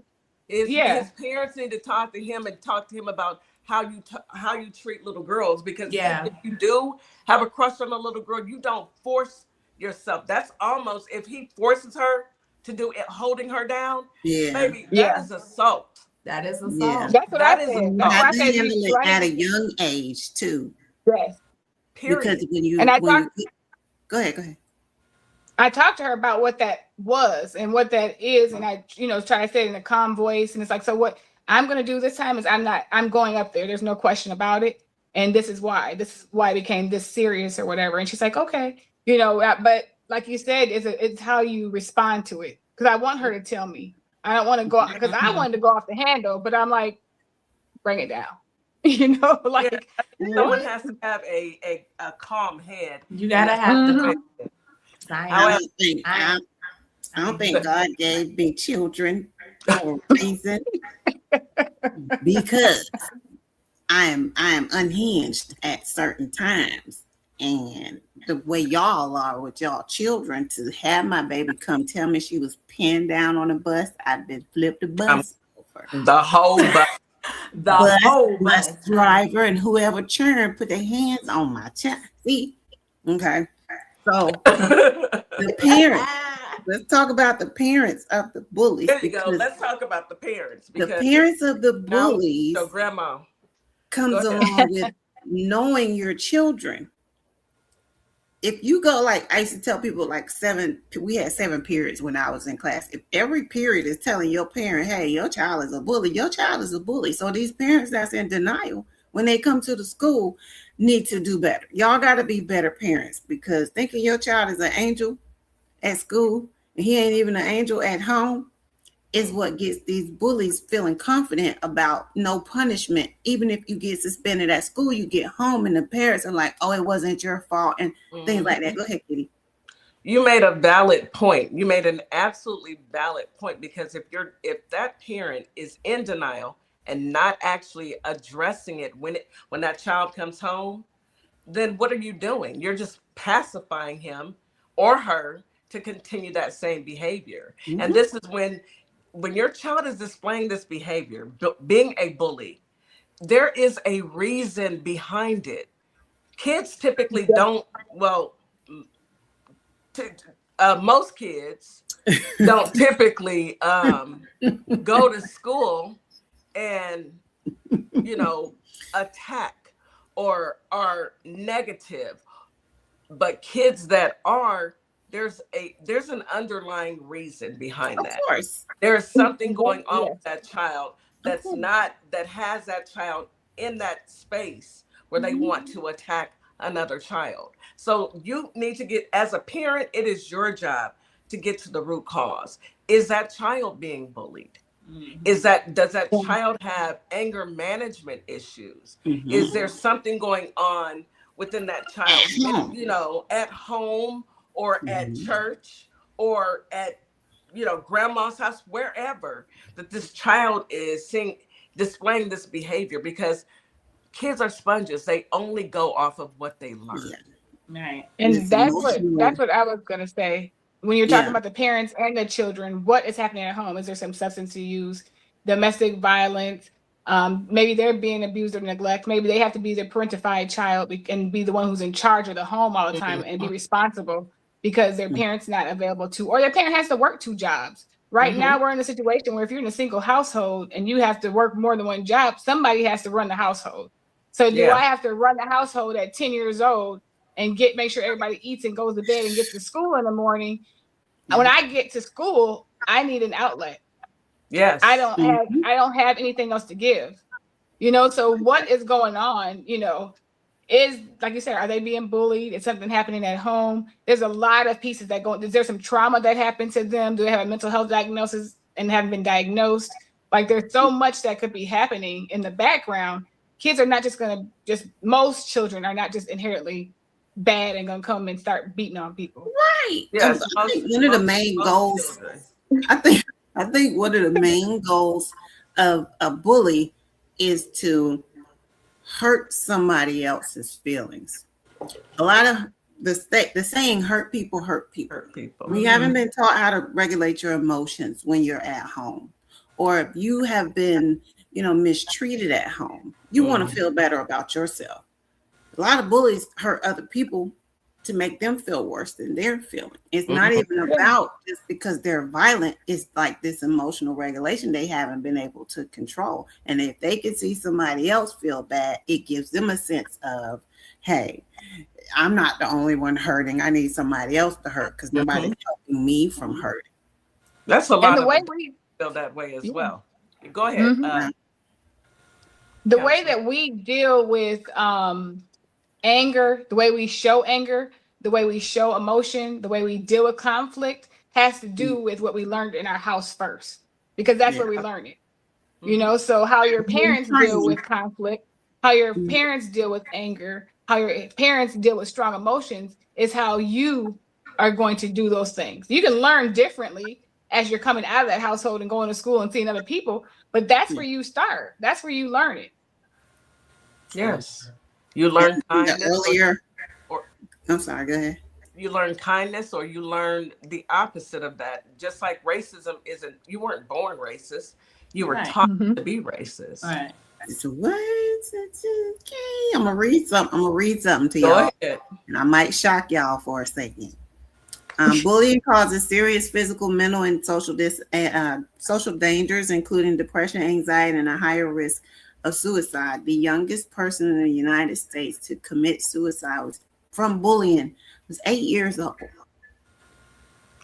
his parents need to talk to him about how you treat little girls, because if you do have a crush on a little girl, you don't force yourself. That's almost, if he forces her to do it, holding her down, baby, that is assault. That is assault. Yeah. That's what I said. You have to handle it at a young age too. Yes. Period. Because go ahead. I talked to her about what that was and what that is, and I, try to say it in a calm voice. And it's like, so what I'm going to do this time is I'm going up there. There's no question about it. And this is why it became this serious or whatever. And she's like, okay, but like you said, it's how you respond to it. Because I want her to tell me. I don't want to go, because I wanted to go off the handle, but I'm like, bring it down. Like someone has to have a calm head. You gotta have the I don't think God gave me children for a reason, because I am unhinged at certain times, and the way y'all are with y'all children, to have my baby come tell me she was pinned down on a bus, I've been flipped the bus over. The whole bus. The bus driver and whoever churned put their hands on my child. See, okay. So the parents. Let's talk about the parents of the bullies. There you go. Let's talk about the parents. The parents of the bullies. So grandma comes along with knowing your children. If you go, like I used to tell people, like we had 7 periods when I was in class. If every period is telling your parent, hey, your child is a bully, your child is a bully. So these parents that's in denial, when they come to the school, need to do better. Y'all got to be better parents, because thinking your child is an angel at school and he ain't even an angel at home is what gets these bullies feeling confident about no punishment. Even if you get suspended at school, you get home and the parents are like, oh, it wasn't your fault, and things like that. Go ahead, Kitty. You made a valid point. You made an absolutely valid point, because if that parent is in denial and not actually addressing it when that child comes home, then what are you doing? You're just pacifying him or her to continue that same behavior. And this is when your child is displaying this behavior, being a bully, there is a reason behind it. Kids typically don't, most kids don't typically go to school and, attack or are negative. But kids that are, there's an underlying reason behind that. Of course. There's something going on with that child that has that child in that space where they want to attack another child. So you need to get, as a parent, it is your job to get to the root cause. Is that child being bullied? Does that child have anger management issues? Is there something going on within that child, at home or at church or at, grandma's house, wherever, that this child is displaying this behavior? Because kids are sponges. They only go off of what they learn. Right. And that's what I was going to say. When you're talking about the parents and the children, what is happening at home? Is there some substance use, domestic violence? Maybe they're being abused or neglect. Maybe they have to be the parentified child and be the one who's in charge of the home all the time and be responsible because their parent's not available to, or their parent has to work 2 jobs. Right now, we're in a situation where if you're in a single household and you have to work more than one job, somebody has to run the household. So do I have to run the household at 10 years old and make sure everybody eats and goes to bed and gets to school in the morning? And when I get to school, I need an outlet. Yes. I don't have anything else to give. So what is going on, is, like you said, are they being bullied? Is something happening at home? There's a lot of pieces that go. Is there some trauma that happened to them? Do they have a mental health diagnosis and haven't been diagnosed? Like, there's so much that could be happening in the background. Kids are not most children are not just inherently bad and gonna come and start beating on people. Right. Yes. I think one of the main goals. I think one of the main goals of a bully is to hurt somebody else's feelings. A lot of the saying hurt people. We haven't been taught how to regulate your emotions when you're at home, or if you have been mistreated at home, you want to feel better about yourself. A lot of bullies hurt other people to make them feel worse than they're feeling. It's not even about just because they're violent. It's like this emotional regulation they haven't been able to control. And if they can see somebody else feel bad, it gives them a sense of, hey, I'm not the only one hurting. I need somebody else to hurt because nobody's helping me from hurting. That's a lot And the of way them we feel that way as well. Go ahead. the way that we deal with anger, the way we show anger, the way we show emotion, the way we deal with conflict has to do with what we learned in our house first, because that's where we learn it. You know, so how your parents deal with conflict, how your parents deal with anger, how your parents deal with strong emotions is how you are going to do those things. You can learn differently as you're coming out of that household and going to school and seeing other people, but that's where you start. That's where you learn it. Yes. You learn kindness. I'm sorry, go ahead. You learn kindness, or you learn the opposite of that. Just like racism isn't, you weren't born racist. You were taught to be racist. Right. So what? Okay, I'm gonna read something to Go y'all, ahead. and I might shock y'all for a second. Bullying causes serious physical, mental, and social dangers, including depression, anxiety, and a higher risk of suicide. The youngest person in the United States to commit suicide from bullying was 8 years old.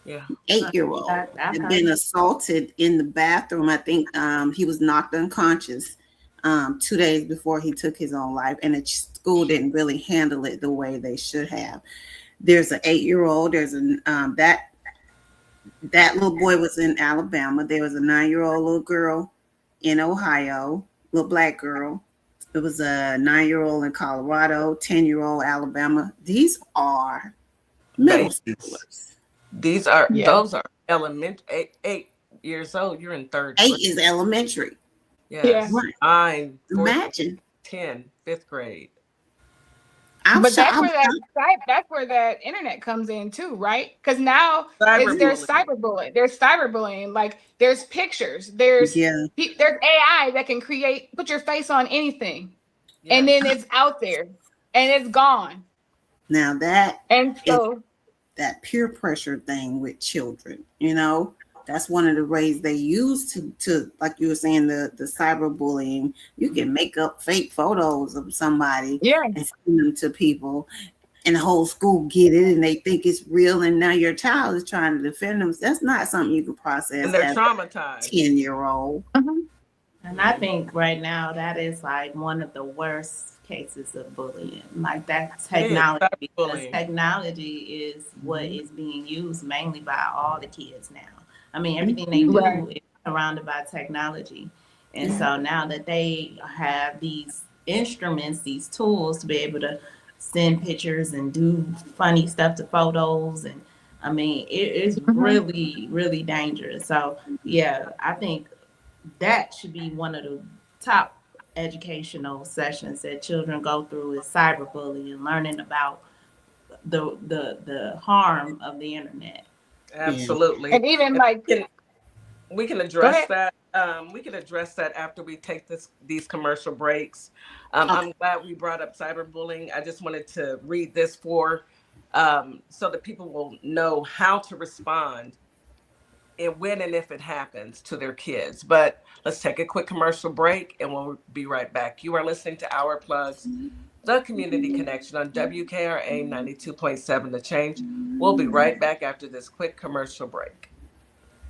Yeah. 8-year-old had been assaulted in the bathroom. I think he was knocked unconscious 2 days before he took his own life, and the school didn't really handle it the way they should have. There's an 8-year-old. There's that little boy was in Alabama. There was a 9-year-old little girl in Ohio, little black girl. There was a 9-year-old in Colorado, 10-year-old Alabama. These are middle schoolers. Those are elementary. 8 years old. You're in third grade. 8 is elementary. Yes. Right. 9, 14, Imagine 10, 5th grade. But that's where that internet comes in too, right? Because now there's cyberbullying. There's cyberbullying. Like there's pictures. There's AI that can put your face on anything, and then it's out there and it's gone. Now that peer pressure thing with children, you know, that's one of the ways they use to like you were saying, the cyberbullying. You can make up fake photos of somebody and send them to people, and the whole school get it and they think it's real, and now your child is trying to defend them. That's not something you can process. And they're traumatized. 10-year-old. And I think right now that is like one of the worst cases of bullying. Like that technology, because technology is what is being used mainly by all the kids now. I mean, everything they do is surrounded by technology. And so now that they have these instruments, these tools to be able to send pictures and do funny stuff to photos, and I mean, it is really, really dangerous. So yeah, I think that should be one of the top educational sessions that children go through is cyberbullying, learning about the harm of the internet. Absolutely. And even we can address that. We can address that after we take these commercial breaks. I'm glad we brought up cyberbullying. I just wanted to read this so that people will know how to respond when and if it happens to their kids. But let's take a quick commercial break and we'll be right back. You are listening to Our Plugs, the Community Connection on WKRA 92.7 The Change. We'll be right back after this quick commercial break.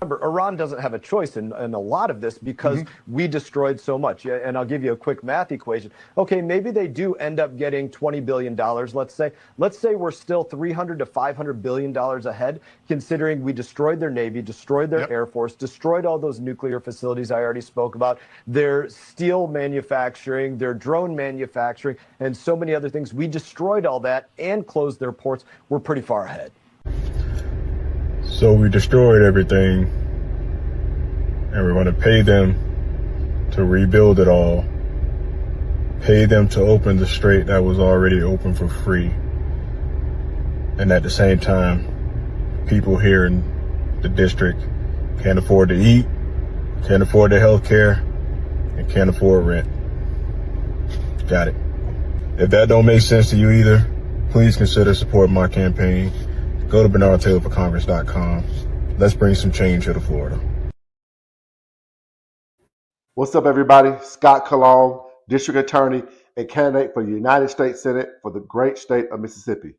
Remember, Iran doesn't have a choice in a lot of this because we destroyed so much. And I'll give you a quick math equation. Okay, maybe they do end up getting $20 billion, let's say. Let's say we're still $300 to $500 billion ahead, considering we destroyed their Navy, destroyed their Air Force, destroyed all those nuclear facilities I already spoke about, their steel manufacturing, their drone manufacturing, and so many other things. We destroyed all that and closed their ports. We're pretty far ahead. So we destroyed everything, and we're going to pay them to rebuild it all, pay them to open the strait that was already open for free. And at the same time, people here in the district can't afford to eat, can't afford their health care, and can't afford rent. Got it. If that don't make sense to you either, please consider supporting my campaign. Go to BernardTaylorForCongress.com. Let's bring some change here to Florida. What's up, everybody? Scott Cologne, District Attorney and candidate for the United States Senate for the great state of Mississippi.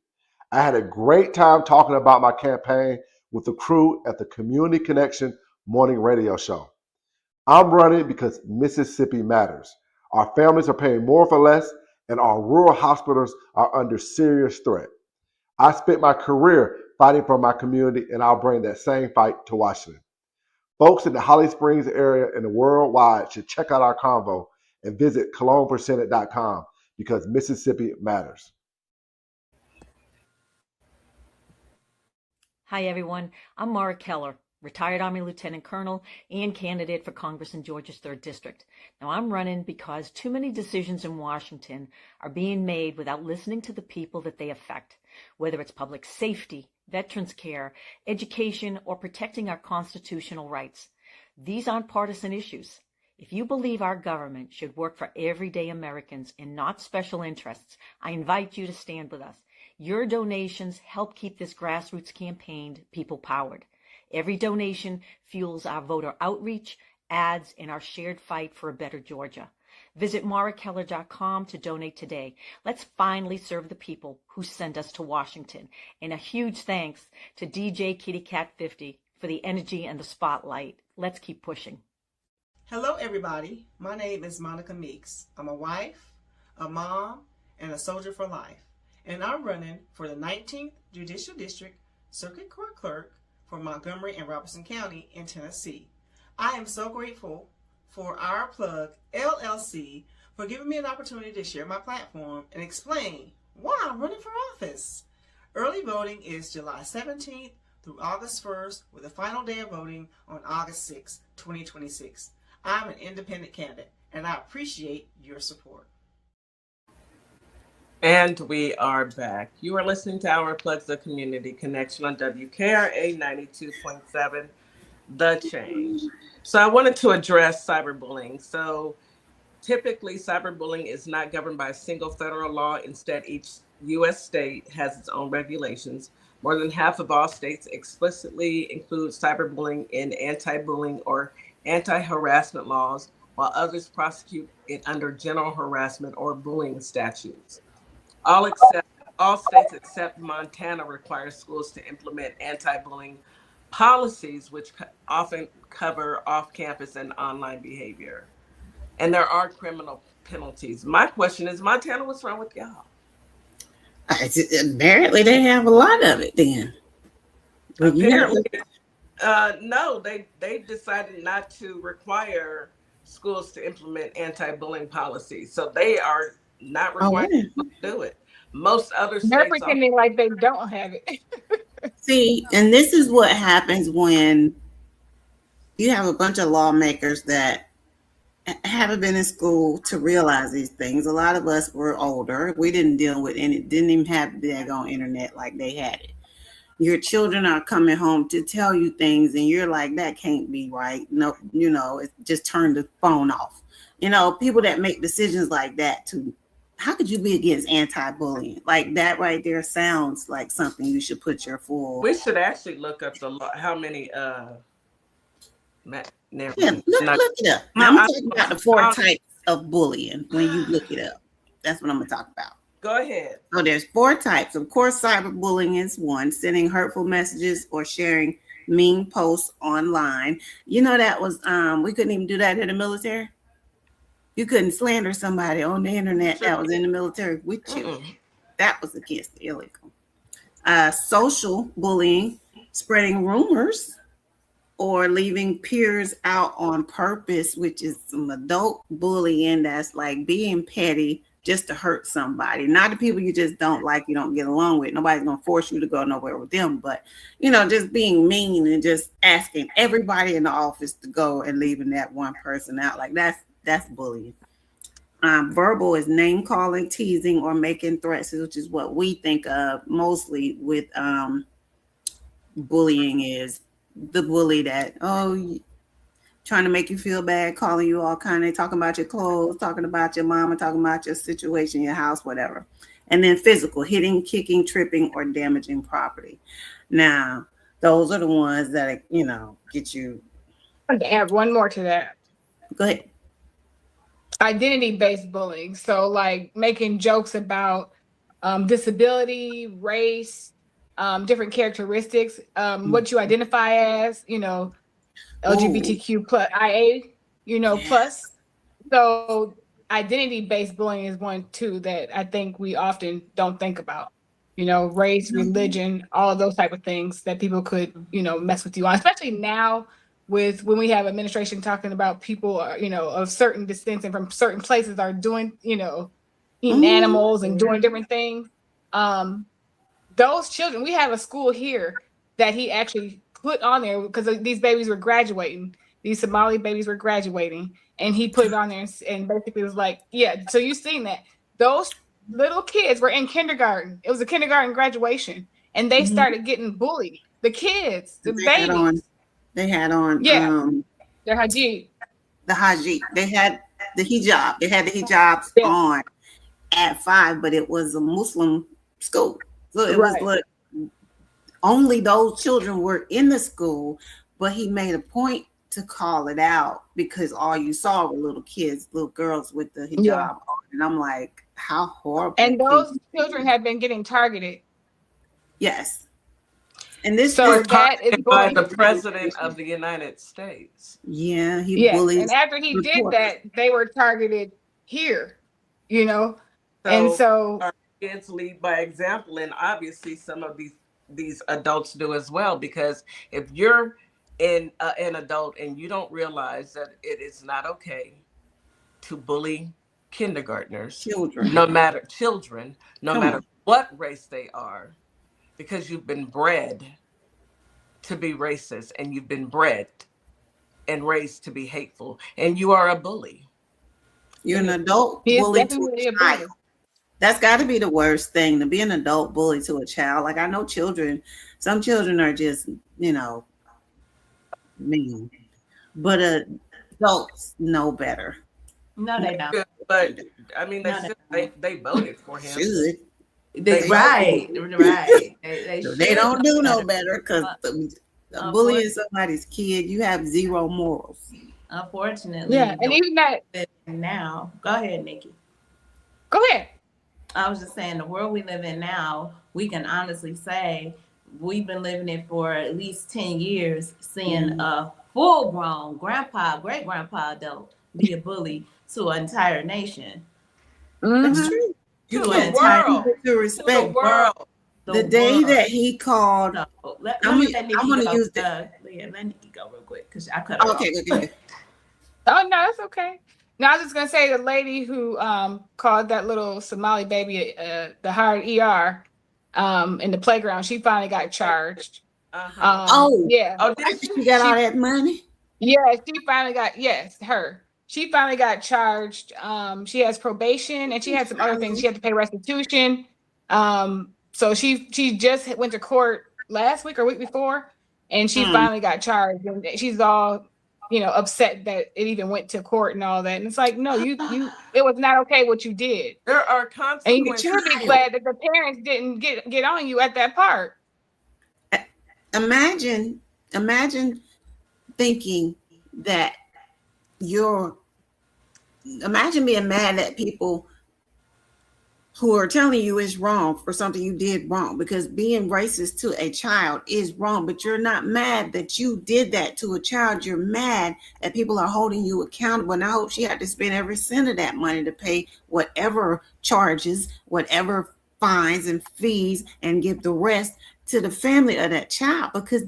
I had a great time talking about my campaign with the crew at the Community Connection morning radio show. I'm running because Mississippi matters. Our families are paying more for less, and our rural hospitals are under serious threat. I spent my career fighting for my community, and I'll bring that same fight to Washington. Folks in the Holly Springs area and worldwide should check out our convo and visit cologneforsenate.com because Mississippi matters. Hi, everyone. I'm Mara Keller, retired Army Lieutenant Colonel and candidate for Congress in Georgia's 3rd District. Now, I'm running because too many decisions in Washington are being made without listening to the people that they affect, whether it's public safety, veterans care, education, or protecting our constitutional rights. These aren't partisan issues. If you believe our government should work for everyday Americans and not special interests, I invite you to stand with us. Your donations help keep this grassroots campaign people-powered. Every donation fuels our voter outreach, ads, and our shared fight for a better Georgia. Visit marakeller.com to donate today. Let's finally serve the people who send us to Washington. And a huge thanks to DJ Kitty Cat 50 for the energy and the spotlight. Let's keep pushing. Hello, everybody. My name is Monica Meeks. I'm a wife, a mom, and a soldier for life. And I'm running for the 19th Judicial District Circuit Court Clerk for Montgomery and Robertson County in Tennessee. I am so grateful for our plug, LLC, for giving me an opportunity to share my platform and explain why I'm running for office. Early voting is July 17th through August 1st, with the final day of voting on August 6th, 2026. I'm an independent candidate, and I appreciate your support. And we are back. You are listening to our Plugs the Community Connection on WKRA 92.7, The Change. So I wanted to address cyberbullying. So typically, cyberbullying is not governed by a single federal law. Instead, each U.S. state has its own regulations. More than half of all states explicitly include cyberbullying in anti-bullying or anti-harassment laws, while others prosecute it under general harassment or bullying statutes. All states except Montana require schools to implement anti-bullying policies, which often cover off-campus and online behavior. And there are criminal penalties. My question is, Montana, what's wrong with y'all? Apparently, they have a lot of it then. Apparently, no, they decided not to require schools to implement anti-bullying policies. So they are not required to do it. Most other states they're pretending like they don't have it. See, and this is what happens when you have a bunch of lawmakers that haven't been in school to realize these things. A lot of us were older. We didn't deal with any, didn't even have the daggone internet like they had it. Your children are coming home to tell you things, and you're like, that can't be right. No, just turn the phone off. People that make decisions like that too. How could you be against anti-bullying? Like that right there sounds like something you should put your full. We should actually look up the law. How many? Look it up. I'm talking about the 4 types of bullying when you look it up. That's what I'm gonna talk about. Go ahead. So there's 4 types. Of course, cyberbullying is one: sending hurtful messages or sharing mean posts online. That was we couldn't even do that in the military. You couldn't slander somebody on the internet that was in the military with you. That was against the illegal. Social bullying, spreading rumors or leaving peers out on purpose, which is some adult bullying that's like being petty just to hurt somebody. Not the people you just don't like, you don't get along with. Nobody's going to force you to go nowhere with them. But, just being mean and just asking everybody in the office to go and leaving that one person out. Like that's bullying. Verbal is name calling, teasing, or making threats, which is what we think of mostly with bullying is the bully that, trying to make you feel bad, calling you all kind of, talking about your clothes, talking about your mama, talking about your situation, your house, whatever. And then physical, hitting, kicking, tripping, or damaging property. Now, those are the ones that, get you. I can add one more to that. Go ahead. Identity-based bullying. So like making jokes about disability, race, different characteristics, what you identify as, LGBTQ plus IA, plus. So identity-based bullying is one too that I think we often don't think about. Race, religion, all of those type of things that people could, mess with you on, especially now with when we have administration talking about people, of certain descents and from certain places are doing, eating animals and doing different things. Those children, we have a school here that he actually put on there because these babies were graduating. These Somali babies were graduating, and he put it on there and basically was like, yeah, so you've seen that. Those little kids were in kindergarten. It was a kindergarten graduation, and they started getting bullied. The kids, the babies. They had on their hijab. The hijab. They had the hijab. They had the hijabs on at 5, but it was a Muslim school. So it was like only those children were in the school, but he made a point to call it out because all you saw were little kids, little girls with the hijab on. And I'm like, how horrible. And those children have been getting targeted. Yes. And this so that is by the president of the United States. Yeah, he bullies. And after he did that, they were targeted here, So and so our kids lead by example, and obviously some of these adults do as well. Because if you're an adult and you don't realize that it is not okay to bully kindergartners, no matter what race they are. Because you've been bred to be racist and you've been bred and raised to be hateful and you are a bully. You're an adult bully to a child. That's got to be the worst thing, to be an adult bully to a child. Like I know some children are just, mean, but adults know better. No, they don't. But I mean, they voted for him. Should. Right. They don't do no better because bullying somebody's kid, you have zero morals. Unfortunately. Yeah, and even that now. Go ahead, Nikki. Go ahead. I was just saying, the world we live in now, we can honestly say we've been living it for at least 10 years, seeing a full-grown grandpa, great-grandpa adult be a bully to an entire nation. That's true. To the world. To respect the world. The day that he called. I'm going to use that. Let Nikki go real quick because I cut her off. Okay. Oh, no, it's okay. No, I was just going to say the lady who called that little Somali baby the hired ER in the playground, she finally got charged. Yeah. Oh, did she got all that money? Yeah, she finally got, her. She finally got charged. She has probation and she had some other things. She had to pay restitution. So she just went to court last week or week before, and she finally got charged. And she's all, upset that it even went to court and all that. And it's like, no, it was not okay what you did. There are consequences. And you should be glad that the parents didn't get on you at that part. Imagine thinking that imagine being mad at people who are telling you it's wrong for something you did wrong, because being racist to a child is wrong, but you're not mad that you did that to a child. You're mad that people are holding you accountable. And I hope she had to spend every cent of that money to pay whatever charges, whatever fines and fees, and give the rest to the family of that child. Because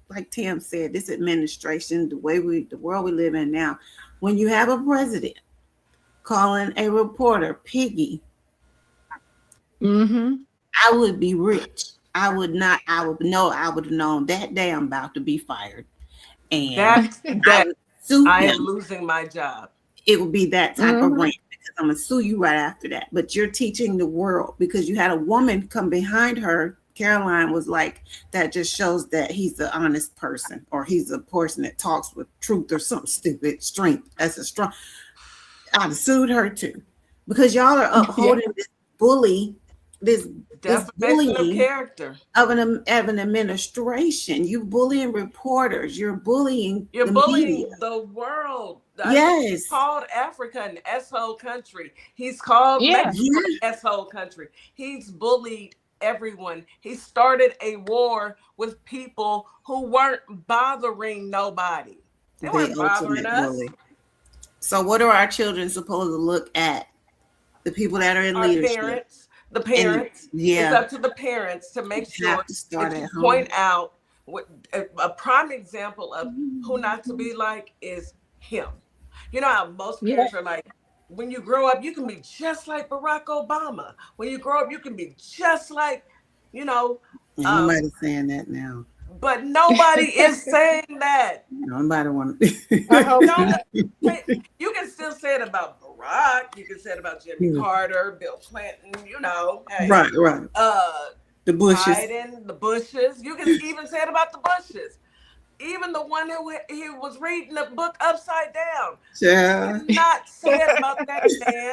like Tam said, this administration, the world we live in now, when you have a president calling a reporter piggy, I would be rich. I would have known that day I'm about to be fired. And I am losing my job. It would be that type of rant, because I'm going to sue you right after that. But you're teaching the world, because you had a woman come behind her. Caroline was like, that just shows that he's an honest person, or he's a person that talks with truth or something stupid. Strength. That's a strong. I'd have sued her too, because y'all are upholding bully, this defamation of bullying character of an administration. You bullying reporters. You're bullying You're the bullying media. the world. Yes. He's called Africa an S-hole country. He's called Mexico an S-hole country. He's bullied everyone. He started a war with people who weren't bothering nobody. They weren't bothering us. Bully. So what are our children supposed to look at? The people that are in leadership. The parents. Yeah. It's up to the parents to make sure to point out what a prime example of who not to be like is him. You know how most parents are like, when you grow up, you can be just like Barack Obama. When you grow up, you can be just like, Nobody's saying that now. But nobody is saying that. Nobody want to. You can still say it about Barack. You can say it about Jimmy Carter, Bill Clinton. Hey, right. The Bushes. Biden, the Bushes. You can even say it about the Bushes. Even the one who he was reading the book upside down. Yeah. You cannot say it about that man.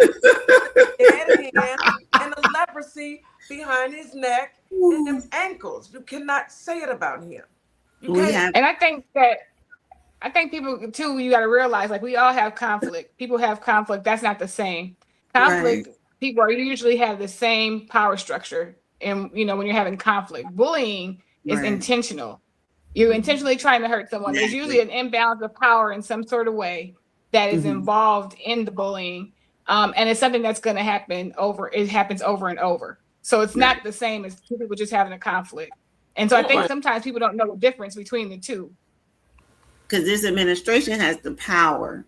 Dead hand and the leprosy behind his neck and them ankles. You cannot say it about him. And I think people too, you got to realize, like, we all have conflict. People have conflict. That's not the same. Conflict, people usually have the same power structure. And, when you're having conflict, bullying is intentional. You're intentionally trying to hurt someone. There's usually an imbalance of power in some sort of way that is involved in the bullying. And it's something that's going to happen it happens over and over. So it's not the same as two people just having a conflict. And so I think sometimes people don't know the difference between the two. Because this administration has the power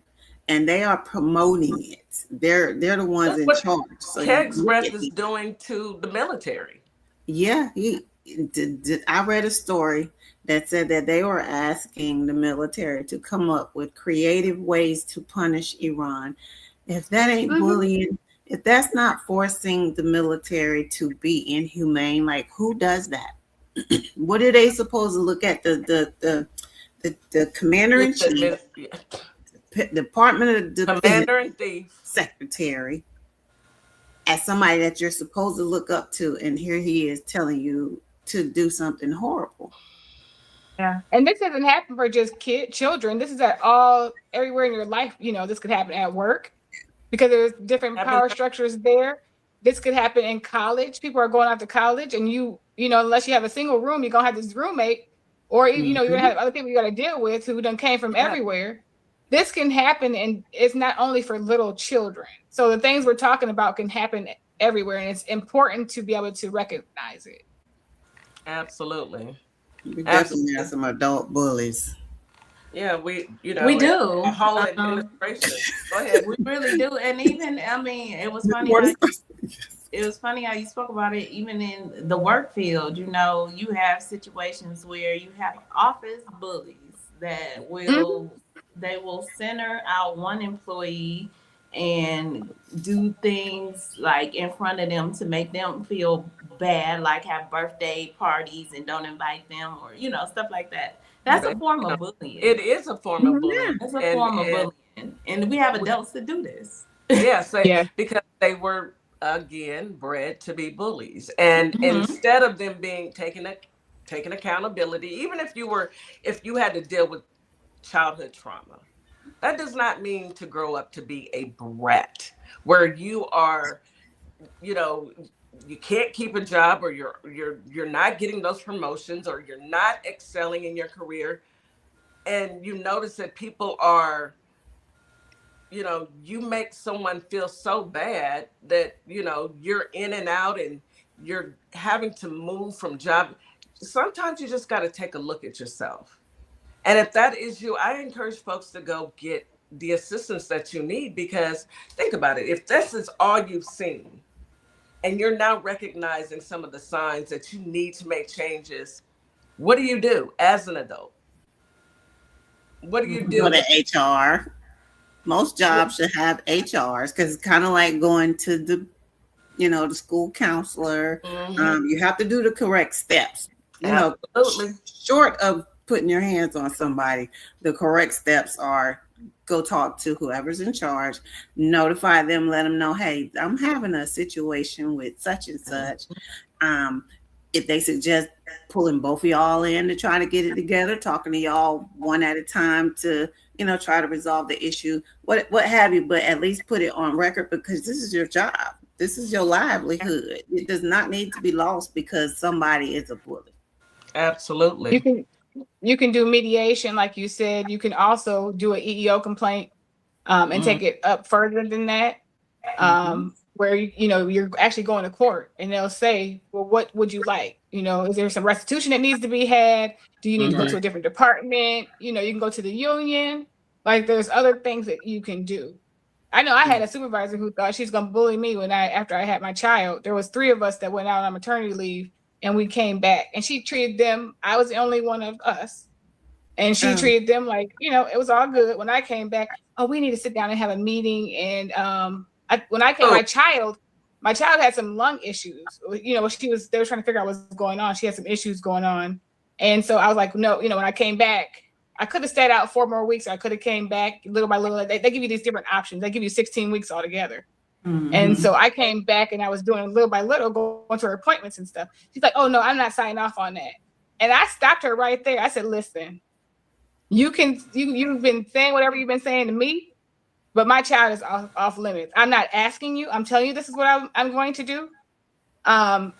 and they are promoting it. They're the ones in charge. So Express is doing to the military. Yeah. I read a story that said that they were asking the military to come up with creative ways to punish Iran. If that ain't bullying, if that's not forcing the military to be inhumane, like, who does that? What are they supposed to look at? The commander in chief, Department of Defense Commander in Chief Secretary, as somebody that you're supposed to look up to, and here he is telling you to do something horrible. Yeah, and this doesn't happen for just children. This is everywhere in your life. This could happen at work because there's different power structures there. This could happen in college. People are going off to college, and unless you have a single room, you're gonna have this roommate, or you're gonna have other people you got to deal with who done came from everywhere. This can happen, and it's not only for little children. So the things we're talking about can happen everywhere, and it's important to be able to recognize it. Absolutely. We definitely have some adult bullies. Yeah, we do. A whole administration. Go ahead. We really do. And even, it was funny. It was funny how you spoke about it. Even in the work field, you have situations where you have office bullies that they will center out one employee and do things like in front of them to make them feel bad, like have birthday parties and don't invite them, or stuff like that. That's a form of bullying. It is a form of bullying. It's a form of bullying, and we have adults that do this. Because they were again bred to be bullies, and instead of them being taking accountability, even if you had to deal with childhood trauma, that does not mean to grow up to be a brat where you are, you can't keep a job, or you're not getting those promotions, or you're not excelling in your career, and you notice that people are, you make someone feel so bad that you're in and out and you're having to move from job. Sometimes you just got to take a look at yourself. And if that is you, I encourage folks to go get the assistance that you need, because think about it. If this is all you've seen and you're now recognizing some of the signs that you need to make changes, what do you do as an adult? What do you do? Go to HR. Most jobs should have HRs, because it's kind of like going to the, the school counselor. You have to do the correct steps. Absolutely. Short of putting your hands on somebody, the correct steps are go talk to whoever's in charge, notify them, let them know, hey, I'm having a situation with such and such. If they suggest pulling both of y'all in to try to get it together, talking to y'all one at a time to, try to resolve the issue, what have you, but at least put it on record, because this is your job. This is your livelihood. It does not need to be lost because somebody is a bully. Absolutely. You can do mediation, like you said. You can also do an EEO complaint and take it up further than that, where you're actually going to court, and they'll say, well, what would you like? Is there some restitution that needs to be had? Do you need to go to a different department? You can go to the union. Like, there's other things that you can do. I know I had a supervisor who thought she's going to bully me after I had my child. There was 3 of us that went out on maternity leave, and we came back, and she treated them. I was the only one of us, and she treated them like, it was all good. When I came back, we need to sit down and have a meeting. And when I came, my child had some lung issues. They were trying to figure out what's going on. She had some issues going on, and so I was like, no. When I came back, I could have stayed out 4 more weeks. I could have came back little by little. They give you these different options. They give you 16 weeks altogether. And so I came back, and I was doing little by little, going to her appointments and stuff. She's like, oh no, I'm not signing off on that. And I stopped her right there. I said, listen, you've been saying whatever you've been saying to me, but my child is off limits. I'm not asking you. I'm telling you this is what I'm going to do. I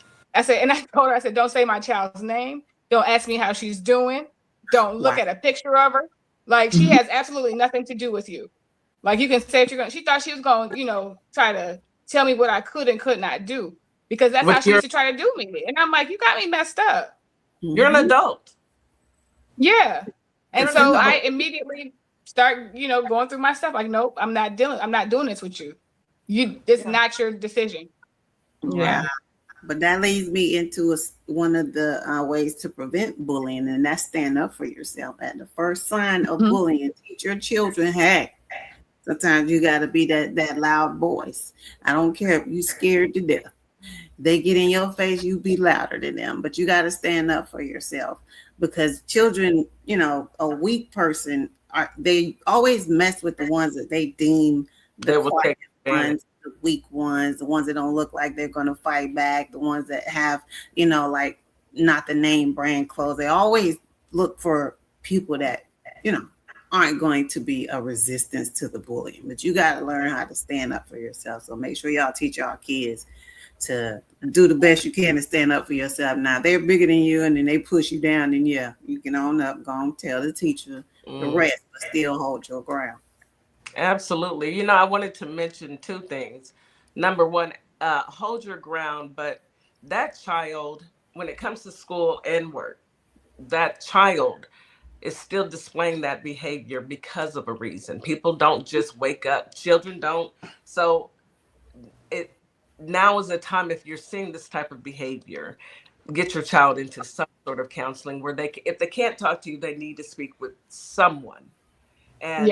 said, and I told her, I said, don't say my child's name. Don't ask me how she's doing. Don't look at a picture of her. Like, she has absolutely nothing to do with you. Like, you can say what you're going. She thought she was going, try to tell me what I could and could not do, because that's how she used to try to do me. And I'm like, you got me messed up. You're an adult. Yeah. And so I immediately start, going through my stuff. Like, nope, I'm not doing this with you. It's not your decision. Yeah. But that leads me into one of the ways to prevent bullying, and that's stand up for yourself. At the first sign of bullying, teach your children, hey, sometimes you got to be that loud voice. I don't care if you're scared to death. They get in your face, you be louder than them, but you got to stand up for yourself, because children, a weak person, they always mess with the ones that they deem the quiet ones, the weak ones, the ones that don't look like they're going to fight back, the ones that have, like not the name brand clothes. They always look for people that, aren't going to be a resistance to the bullying. But you got to learn how to stand up for yourself. So make sure y'all teach y'all kids to do the best you can to stand up for yourself. Now, they're bigger than you, and then they push you down, and you can own up, go and tell the teacher the rest, but still hold your ground. Absolutely. I wanted to mention 2 things. Number 1, hold your ground, but that child, when it comes to school and work, that child is still displaying that behavior because of a reason. People don't just wake up. Children don't. So now is the time, if you're seeing this type of behavior, get your child into some sort of counseling where if they can't talk to you, they need to speak with someone. And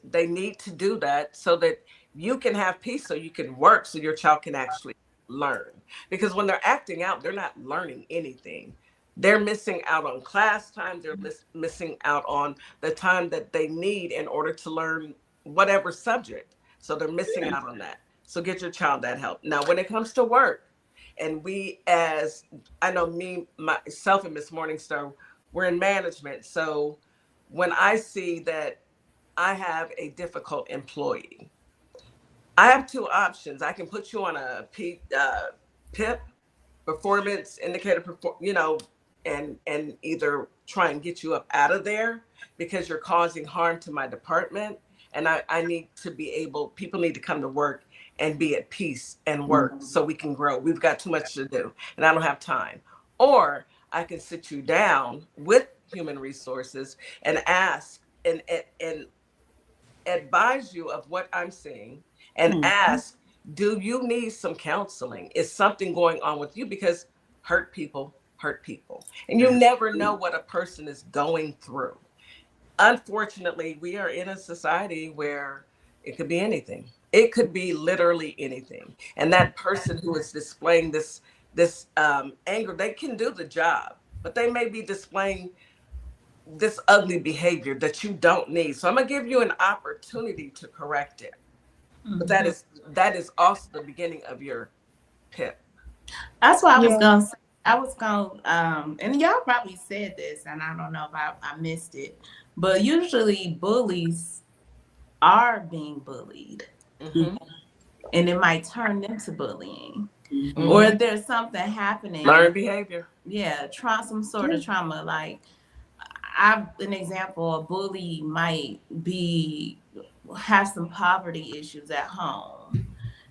they need to do that so that you can have peace, so you can work, so your child can actually learn. Because when they're acting out, they're not learning anything. They're missing out on class time. They're missing out on the time that they need in order to learn whatever subject. So they're missing out on that. So get your child that help. Now, when it comes to work, and I know myself and Miss Morningstar, we're in management. So when I see that I have a difficult employee, I have 2 options. I can put you on a PIP, performance indicator, and either try and get you up out of there because you're causing harm to my department. And I need to be able, people need to come to work and be at peace and work so we can grow. We've got too much to do, and I don't have time. Or I can sit you down with human resources and ask and advise you of what I'm seeing, and ask, do you need some counseling? Is something going on with you? Because hurt people hurt people, and you never know what a person is going through. Unfortunately, we are in a society where it could be anything. It could be literally anything. And that person who is displaying this anger, they can do the job, but they may be displaying this ugly behavior that you don't need. So I'm gonna give you an opportunity to correct it. But that is also the beginning of your PIP. That's what I was gonna say. I was gonna and y'all probably said this, and I don't know if I missed it, but usually bullies are being bullied, Mm-hmm. and it might turn them to bullying, Mm-hmm. or if there's something happening, Learned behavior. Yeah, some sort of trauma. Like an example, a bully might have some poverty issues at home,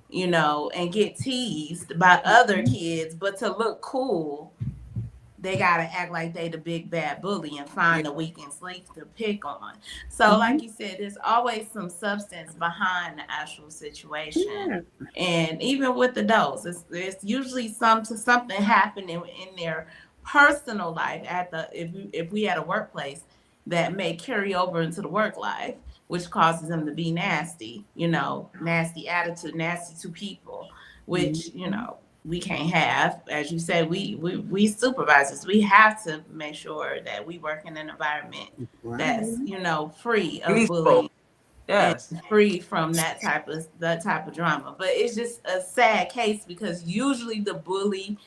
you know, and get teased by other kids, but to look cool, they gotta act like they the big bad bully and find the weak and sleek to pick on. So like you said, there's always some substance behind the actual situation. And even with adults, it's usually something happening in their personal life if we had a workplace that may carry over into the work life, which causes them to be nasty, you know, nasty attitude, nasty to people, which, you know, we can't have. As you said, we supervisors, we have to make sure that we work in an environment that's, you know, free of bullying. Yes. And free from that type of drama. But it's just a sad case because usually the bully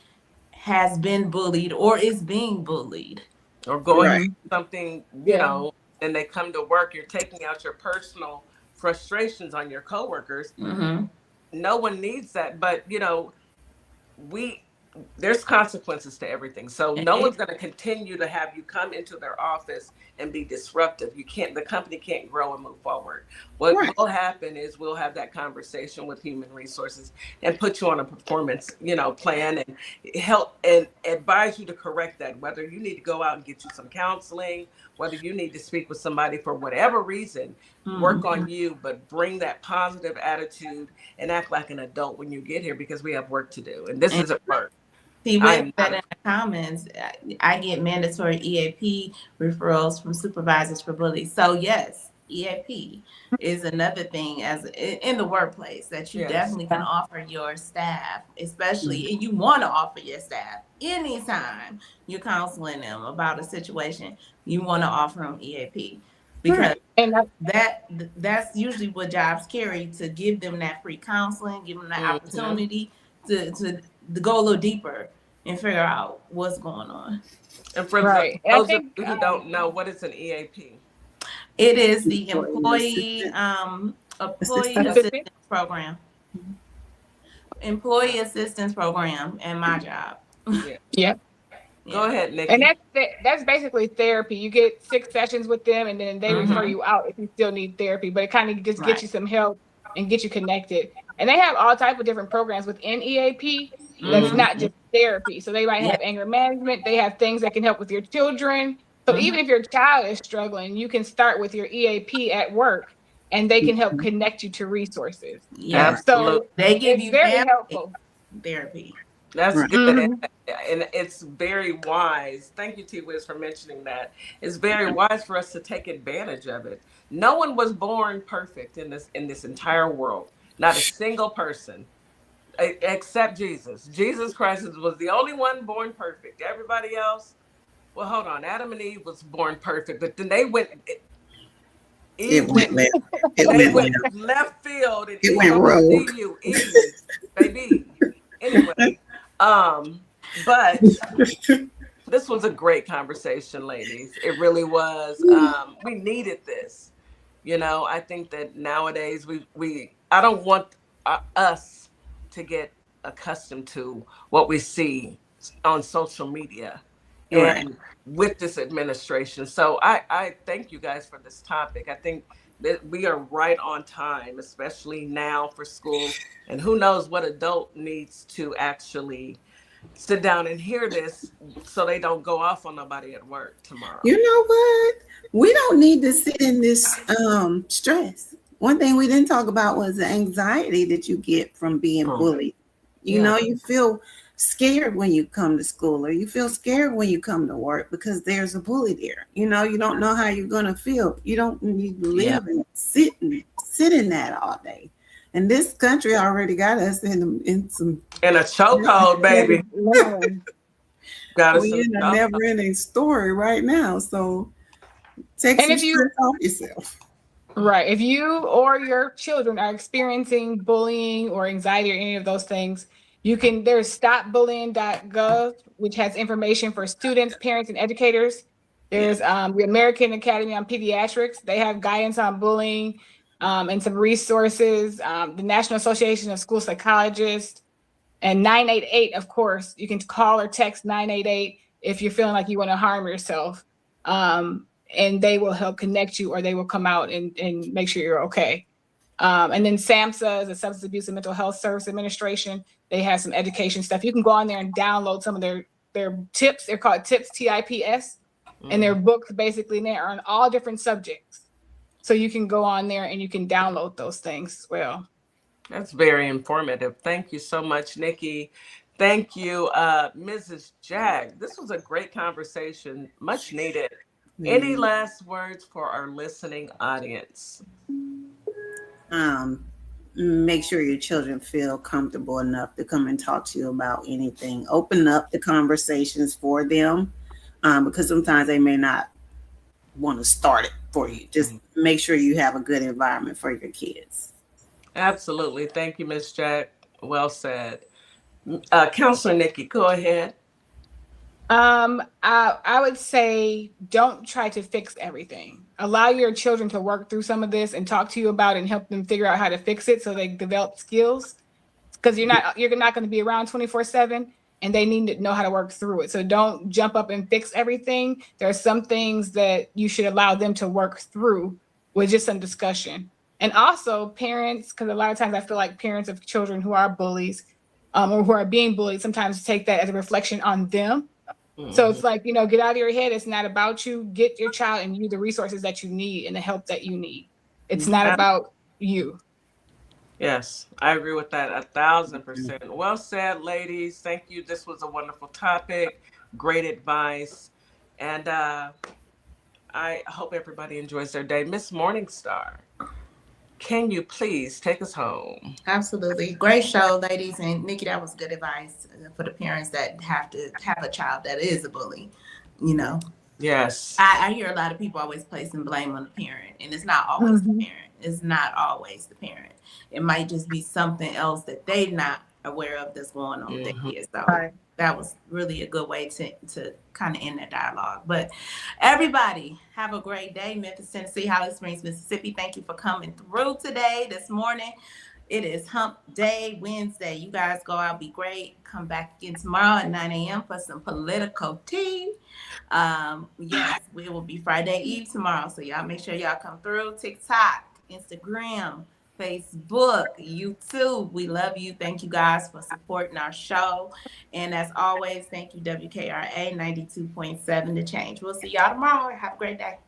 has been bullied or is being bullied. Or going through something, you know, and they come to work, you're taking out your personal frustrations on your coworkers. Mm-hmm. No one needs that, but you know, there's consequences to everything. So no one's going to continue to have you come into their office and be disruptive. The company can't grow and move forward. What will happen is we'll have that conversation with human resources and put you on a performance, you know, plan and help and advise you to correct that, whether you need to go out and get you some counseling, whether you need to speak with somebody for whatever reason, work on you, but bring that positive attitude and act like an adult when you get here because we have work to do. And this isn't work. See, with that in the comments, I get mandatory EAP referrals from supervisors for bullies. So yes, EAP is another thing as in the workplace that you definitely can offer your staff, especially, and you want to offer your staff anytime you're counseling them about a situation, you want to offer them EAP because that's usually what jobs carry, to give them that free counseling, give them that opportunity to go a little deeper and figure out what's going on. And for those of you who don't know, what is an EAP? It is the employee assistance program. Employee assistance program in my job. Go ahead, Nikki. And that's basically therapy. You get 6 sessions with them, and then they refer you out if you still need therapy. But it kind of just gets you some help and get you connected. And they have all types of different programs within EAP. That's not just therapy. So they might have anger management. They have things that can help with your children. So even if your child is struggling, you can start with your EAP at work, and they can help connect you to resources. So they give you very helpful therapy. That's good. And it's very wise. Thank you, T-Wiz, for mentioning that. It's very wise for us to take advantage of it. No one was born perfect in this entire world. Not a single person, except Jesus. Jesus Christ was the only one born perfect. Everybody else, well, hold on. Adam and Eve was born perfect, but then they went. It went left field. And it went rogue. See you, Eve, baby. Anyway, but this was a great conversation, ladies. It really was. We needed this. You know, I think that nowadays I don't want us to get accustomed to what we see on social media and with this administration. So I thank you guys for this topic. I think that we are right on time, especially now for school. And who knows what adult needs to actually sit down and hear this so they don't go off on nobody at work tomorrow. You know what? We don't need to sit in this stress. One thing we didn't talk about was the anxiety that you get from being bullied. You know, you feel scared when you come to school, or you feel scared when you come to work because there's a bully there. You know, you don't know how you're going to feel. You don't need to live and sit in that all day. And this country already got us in a chokehold, baby. We're in a never-ending story right now. So Take And some if you stress off yourself. Right. If you or your children are experiencing bullying or anxiety or any of those things, there's stopbullying.gov, which has information for students, parents, and educators. There's the American Academy on Pediatrics. They have guidance on bullying and some resources. The National Association of School Psychologists and 988, of course. You can call or text 988 if you're feeling like you want to harm yourself. And they will help connect you, or they will come out and make sure you're okay. And then SAMHSA is a Substance Abuse and Mental Health Service Administration. They have some education stuff. You can go on there and download some of their tips. They're called tips, TIPS, and their books basically, and they're on all different subjects. So you can go on there and you can download those things as well. That's very informative. Thank you so much, Nikki. Thank you, Mrs. Jack. This was a great conversation, much needed. Any last words for our listening audience? Make sure your children feel comfortable enough to come and talk to you about anything. Open up the conversations for them, because sometimes they may not want to start it for you. Just make sure you have a good environment for your kids. Absolutely. Thank you, Ms. Jack. Well said. Counselor Nikki, go ahead. I would say don't try to fix everything. Allow your children to work through some of this and talk to you about it and help them figure out how to fix it so they develop skills. Because you're not going to be around 24/7, and they need to know how to work through it. So don't jump up and fix everything. There are some things that you should allow them to work through with just some discussion. And also parents, because a lot of times I feel like parents of children who are bullies or who are being bullied sometimes take that as a reflection on them. So it's like, get out of your head. It's not about you. Get your child and you the resources that you need and the help that you need. It's not about you. Yes, I agree with that 1,000%. Well said, ladies. Thank you. This was a wonderful topic. Great advice. And I hope everybody enjoys their day. Miss Morningstar, can you please take us home? Absolutely. Great show, ladies. And Nikki, that was good advice for the parents that have to have a child that is a bully, Yes. I hear a lot of people always placing blame on the parent, and it's not always the parent. It's not always the parent. It might just be something else that they're not aware of that's going on with their kids. So that was really a good way to kind of end that dialogue. But everybody, have a great day. Memphis, Tennessee, Holly Springs, Mississippi. Thank you for coming through today, this morning. It is Hump Day, Wednesday. You guys go out, be great. Come back again tomorrow at 9 a.m. for some political tea. Yes, we will be Friday Eve tomorrow. So y'all make sure y'all come through. TikTok, Instagram, Facebook, YouTube. We love you. Thank you guys for supporting our show. And as always, thank you, WKRA 92.7 The Change. We'll see y'all tomorrow. Have a great day.